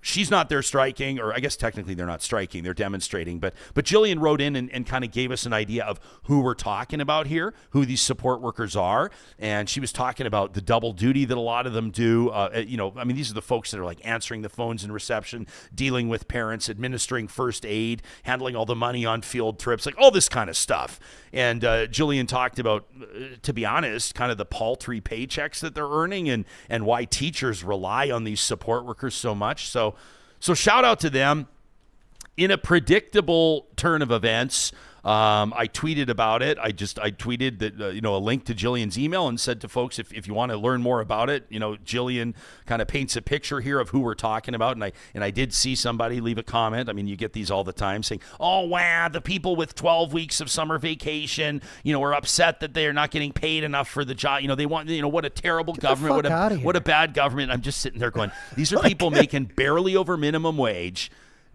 She's not there striking, or I guess technically they're not striking, they're demonstrating, but Jillian wrote in and kind of gave us an idea of who we're talking about here, who these support workers are, and she was talking about the double duty that a lot of them do. These are the folks that are like answering the phones in reception, dealing with parents, administering first aid, handling all the money on field trips, like all this kind of stuff. And Jillian talked about, to be honest, kind of the paltry paychecks that they're earning and why teachers rely on these support workers so much. So shout out to them. In a predictable turn of events, I tweeted about it. I tweeted that a link to Jillian's email and said to folks, if you want to learn more about it, Jillian kind of paints a picture here of who we're talking about. And I did see somebody leave a comment. I mean, you get these all the time saying, "Oh wow, the people with 12 weeks of summer vacation, are upset that they're not getting paid enough for the job. They want, what a terrible government, what a bad government." I'm just sitting there going, these are people making barely over minimum wage,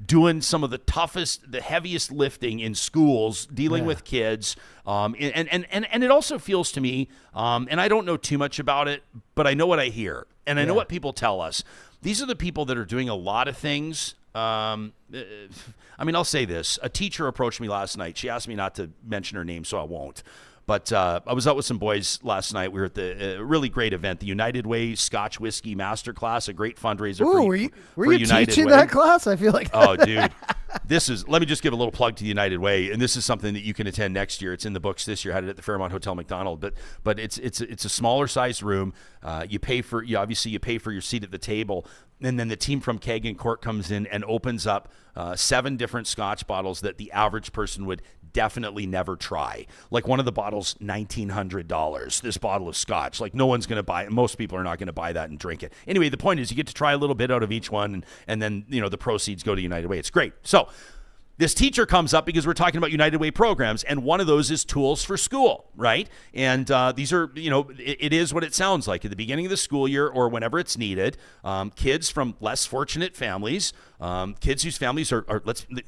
doing some of the toughest, the heaviest lifting in schools, dealing with kids. And it also feels to me, and I don't know too much about it, but I know what I hear. And I know what people tell us. These are the people that are doing a lot of things I mean, I'll say this. A teacher approached me last night. She asked me not to mention her name, so I won't. But I was out with some boys last night. We were at the really great event, the United Way Scotch Whiskey Masterclass, a great fundraiser Ooh, were you United teaching Way. that class? I feel like Oh, dude. Let me just give a little plug to the United Way, and this is something that you can attend next year. It's in the books this year. I had it at the Fairmont Hotel McDonald, but it's a smaller sized room. You pay for your seat at the table, and then the team from Keg and Cork comes in and opens up 7 different Scotch bottles that the average person would definitely never try. Like one of the bottles, $1,900. This bottle of Scotch, like no one's going to buy it. Most people are not going to buy that and drink it. Anyway, the point is you get to try a little bit out of each one, and then the proceeds go to United Way. It's great. So this teacher comes up because we're talking about United Way programs, and one of those is tools for school, right? And these are, it is what it sounds like. At the beginning of the school year or whenever it's needed, kids from less fortunate families, kids whose families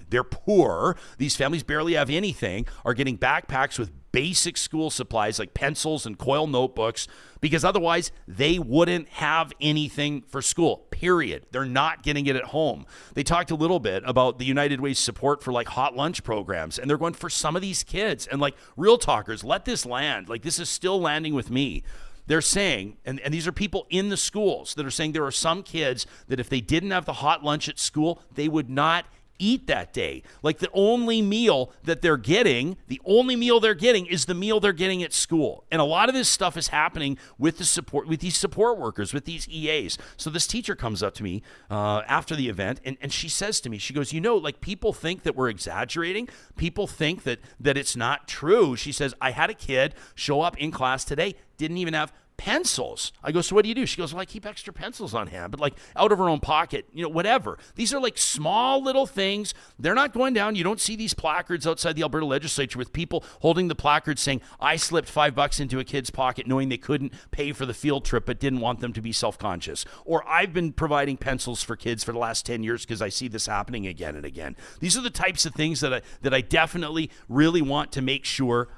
they're poor, these families barely have anything, are getting backpacks with basic school supplies like pencils and coil notebooks, because otherwise they wouldn't have anything for school, period. They're not getting it at home. They talked a little bit about the United Way support for like hot lunch programs, and they're going for some of these kids. And like, real talkers, let this land. Like, this is still landing with me. They're saying, and these are people in the schools that are saying there are some kids that if they didn't have the hot lunch at school, they would not eat that day. Like, the only meal they're getting is the meal they're getting at school. And a lot of this stuff is happening with these support workers, with these EAs. So this teacher comes up to me after the event, and she says to me, she goes, like, people think that we're exaggerating. People think that it's not true. She says, I had a kid show up in class today, didn't even have pencils. I go, so what do you do? She goes, well, I keep extra pencils on hand, but like out of her own pocket, whatever. These are like small little things. They're not going down. You don't see these placards outside the Alberta Legislature with people holding the placards saying, I slipped $5 into a kid's pocket knowing they couldn't pay for the field trip but didn't want them to be self-conscious. Or I've been providing pencils for kids for the last 10 years because I see this happening again and again. These are the types of things that I definitely really want to make sure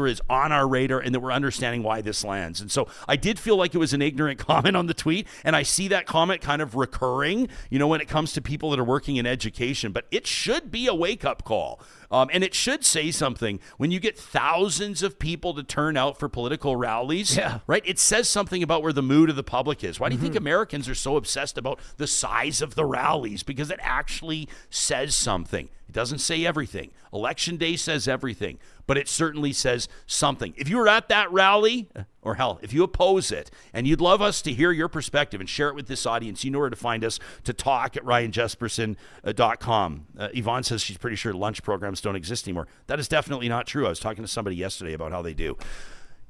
is on our radar, and that we're understanding why this lands. And so I did feel like it was an ignorant comment on the tweet, and I see that comment kind of recurring, when it comes to people that are working in education. But it should be a wake-up call, and it should say something. When you get thousands of people to turn out for political rallies, right? It says something about where the mood of the public is. Why do you think Americans are so obsessed about the size of the rallies? Because it actually says something. It doesn't say everything. Election day says everything, but it certainly says something. If you were at that rally, or hell, if you oppose it, and you'd love us to hear your perspective and share it with this audience, you know where to find us, to talk at ryanjesperson.com. Yvonne says she's pretty sure lunch programs don't exist anymore. That is definitely not true. I was talking to somebody yesterday about how they do.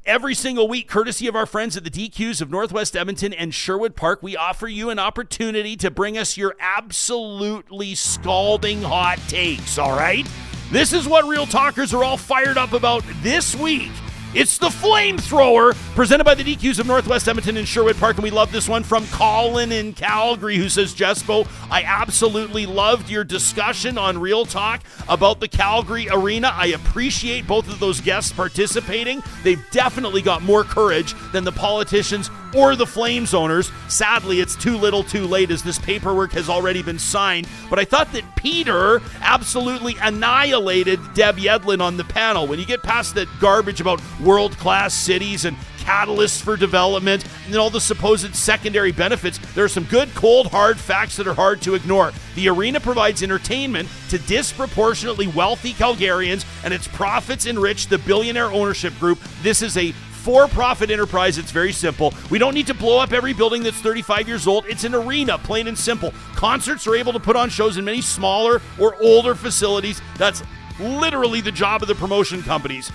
Every single week, courtesy of our friends at the DQs of Northwest Edmonton and Sherwood Park, we offer you an opportunity to bring us your absolutely scalding hot takes, all right? This is what Real Talkers are all fired up about this week. It's the Flamethrower, presented by the DQs of Northwest Edmonton and Sherwood Park, and we love this one from Colin in Calgary, who says, Jespo, I absolutely loved your discussion on Real Talk about the Calgary Arena. I appreciate both of those guests participating. They've definitely got more courage than the politicians or the Flames owners. Sadly, it's too little too late, as this paperwork has already been signed. But I thought that Peter absolutely annihilated Deb Yedlin on the panel. When you get past that garbage about world-class cities and catalysts for development and all the supposed secondary benefits, there are some good, cold, hard facts that are hard to ignore. The arena provides entertainment to disproportionately wealthy Calgarians, and its profits enrich the billionaire ownership group. This is a for-profit enterprise. It's very simple. We don't need to blow up every building that's 35 years old. It's an arena, plain and simple. Concerts are able to put on shows in many smaller or older facilities. That's literally the job of the promotion companies.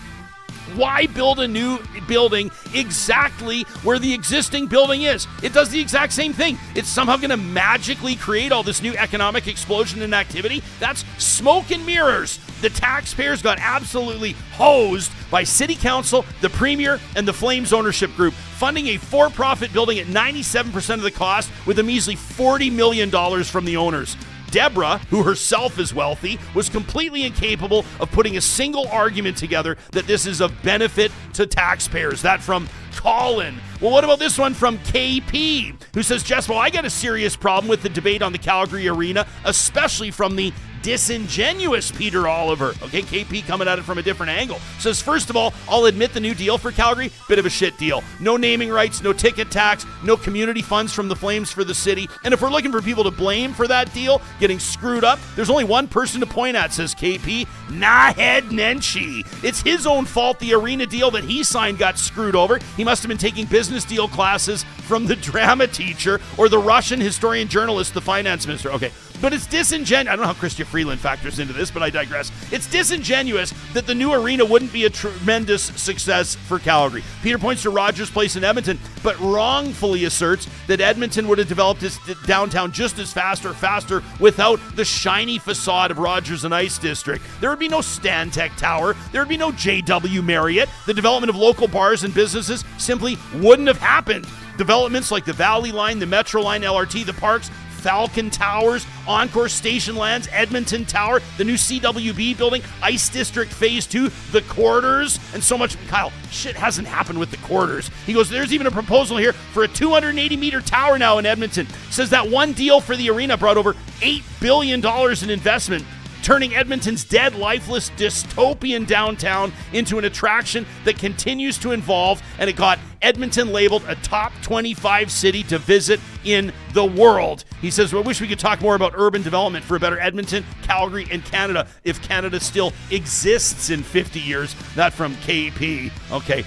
Why build a new building exactly where the existing building is? It does the exact same thing. It's somehow going to magically create all this new economic explosion and activity. That's smoke and mirrors. The taxpayers got absolutely hosed by City Council, the Premier, and the Flames ownership group, funding a for-profit building at 97% of the cost with a measly $40 million from the owners. Deborah, who herself is wealthy, was completely incapable of putting a single argument together that this is of benefit to taxpayers. That from Colin. Well, what about this one from KP, who says, Jespo, I got a serious problem with the debate on the Calgary arena, especially from the disingenuous Peter Oliver. Okay, KP coming at it from a different angle. Says, first of all, I'll admit the new deal for Calgary, bit of a shit deal. No naming rights, no ticket tax, no community funds from the Flames for the city. And if we're looking for people to blame for that deal getting screwed up, there's only one person to point at, says KP, Naheed Nenshi. It's his own fault the arena deal that he signed got screwed over. He must have been taking business deal classes from the drama teacher or the Russian historian journalist, the finance minister. Okay. But it's disingenuous. I don't know how Chrystia Freeland factors into this, but I digress. It's disingenuous that the new arena wouldn't be a tremendous success for Calgary. Peter points to Rogers Place in Edmonton, but wrongfully asserts that Edmonton would have developed its downtown just as fast or faster without the shiny facade of Rogers and Ice District. There would be no Stantec Tower. There would be no JW Marriott. The development of local bars and businesses simply wouldn't have happened. Developments like the Valley Line, the Metro Line, LRT, the parks, Falcon Towers, Encore Station Lands, Edmonton Tower, the new CWB building, Ice District Phase 2, the quarters, and so much. Kyle, shit hasn't happened with the quarters. He goes, there's even a proposal here for a 280-meter tower now in Edmonton. Says that one deal for the arena brought over $8 billion in investment, turning Edmonton's dead, lifeless, dystopian downtown into an attraction that continues to evolve, and it got Edmonton labeled a top 25 city to visit in the world. He says, well, I wish we could talk more about urban development for a better Edmonton, Calgary, and Canada if Canada still exists in 50 years. That from KP. Okay.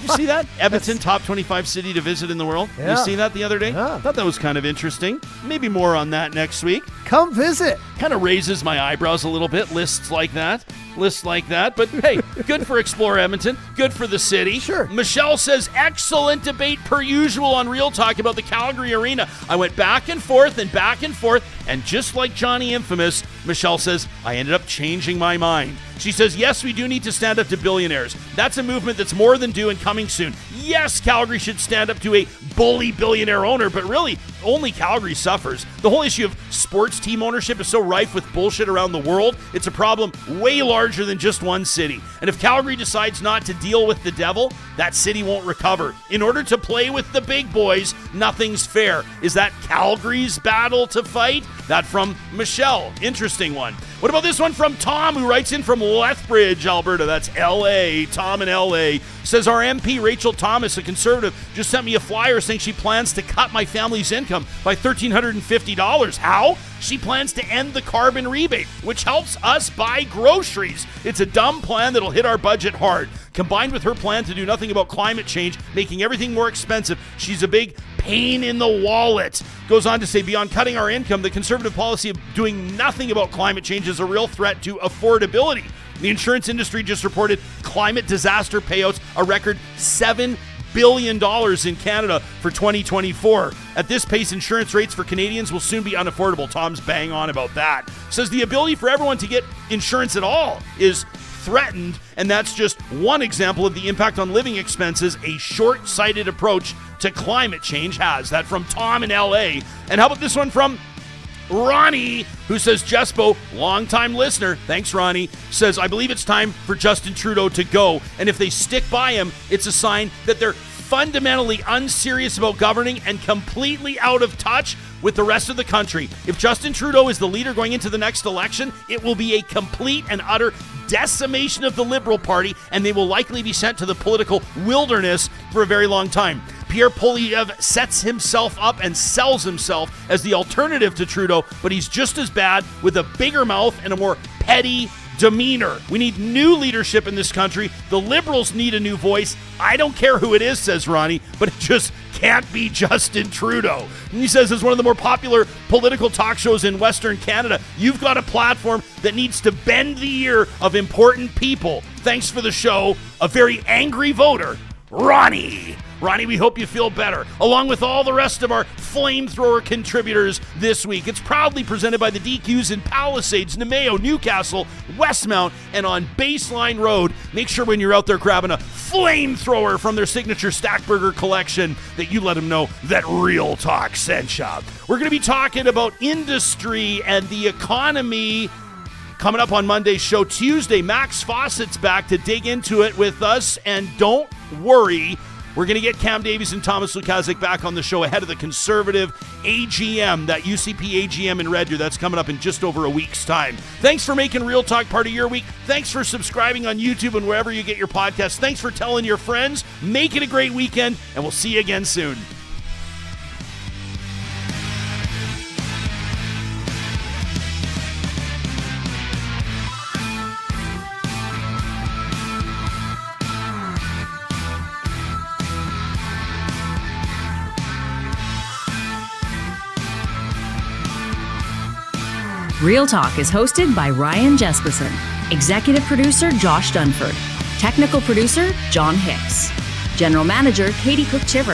You see that? Edmonton, top 25 city to visit in the world. Yeah. You see that the other day? Yeah. I thought that was kind of interesting. Maybe more on that next week. Come visit. Kind of raises my eyebrows a little bit, lists like that. But hey, good for Explore Edmonton. Good for the city. Sure. Michelle says, excellent debate per usual on Real Talk about the Calgary Arena. I went back and forth, and just like Johnny Infamous, Michelle says, I ended up changing my mind. She says, yes, we do need to stand up to billionaires. That's a movement that's more than due and coming soon. Yes, Calgary should stand up to a bully billionaire owner, but really, only Calgary suffers. The whole issue of sports team ownership is so rife with bullshit around the world, it's a problem way larger than just one city. And if Calgary decides not to deal with the devil, that city won't recover. In order to play with the big boys, nothing's fair. Is that Calgary's battle to fight? That from Michelle. Interesting one. What about this one from Tom, who writes in from Lethbridge, Alberta? That's L.A. Tom in L.A. says, our MP, Rachel Thomas, a Conservative, just sent me a flyer saying she plans to cut my family's income by $1,350. How? She plans to end the carbon rebate, which helps us buy groceries. It's a dumb plan that'll hit our budget hard. Combined with her plan to do nothing about climate change, making everything more expensive, she's a big pain in the wallet. Goes on to say, beyond cutting our income, the Conservative policy of doing nothing about climate change is a real threat to affordability. The insurance industry just reported climate disaster payouts, a record $7 billion in Canada for 2024. At this pace, insurance rates for Canadians will soon be unaffordable. Tom's bang on about that. Says the ability for everyone to get insurance at all is threatened, and that's just one example of the impact on living expenses a short-sighted approach to climate change has. That from Tom in LA. And how about this one from Ronnie, who says, Jespo, longtime listener, thanks Ronnie, says, I believe it's time for Justin Trudeau to go, and if they stick by him, it's a sign that they're fundamentally unserious about governing and completely out of touch with the rest of the country. If Justin Trudeau is the leader going into the next election, it will be a complete and utter decimation of the Liberal Party, and they will likely be sent to the political wilderness for a very long time. Pierre Poilievre sets himself up and sells himself as the alternative to Trudeau, but he's just as bad with a bigger mouth and a more petty demeanor. We need new leadership in this country. The Liberals need a new voice. I don't care who it is, says Ronnie, but it just can't be Justin Trudeau. And he says, as one of the more popular political talk shows in Western Canada, you've got a platform that needs to bend the ear of important people. Thanks for the show. A very angry voter, Ronnie. Ronnie, we hope you feel better, along with all the rest of our Flamethrower contributors this week. It's proudly presented by the DQs in Palisades, Nemeo, Newcastle, Westmount, and on Baseline Road. Make sure when you're out there grabbing a Flamethrower from their signature Stackburger collection that you let them know that Real Talk sent you. We're going to be talking about industry and the economy coming up on Monday's show. Tuesday, Max Fawcett's back to dig into it with us, and don't worry, we're going to get Cam Davies and Thomas Lukazik back on the show ahead of the Conservative AGM, that UCP AGM in Red Deer. That's coming up in just over a week's time. Thanks for making Real Talk part of your week. Thanks for subscribing on YouTube and wherever you get your podcasts. Thanks for telling your friends. Make it a great weekend, and we'll see you again soon. Real Talk is hosted by Ryan Jesperson, executive producer Josh Dunford, technical producer John Hicks, general manager Katie Cook-Chivers.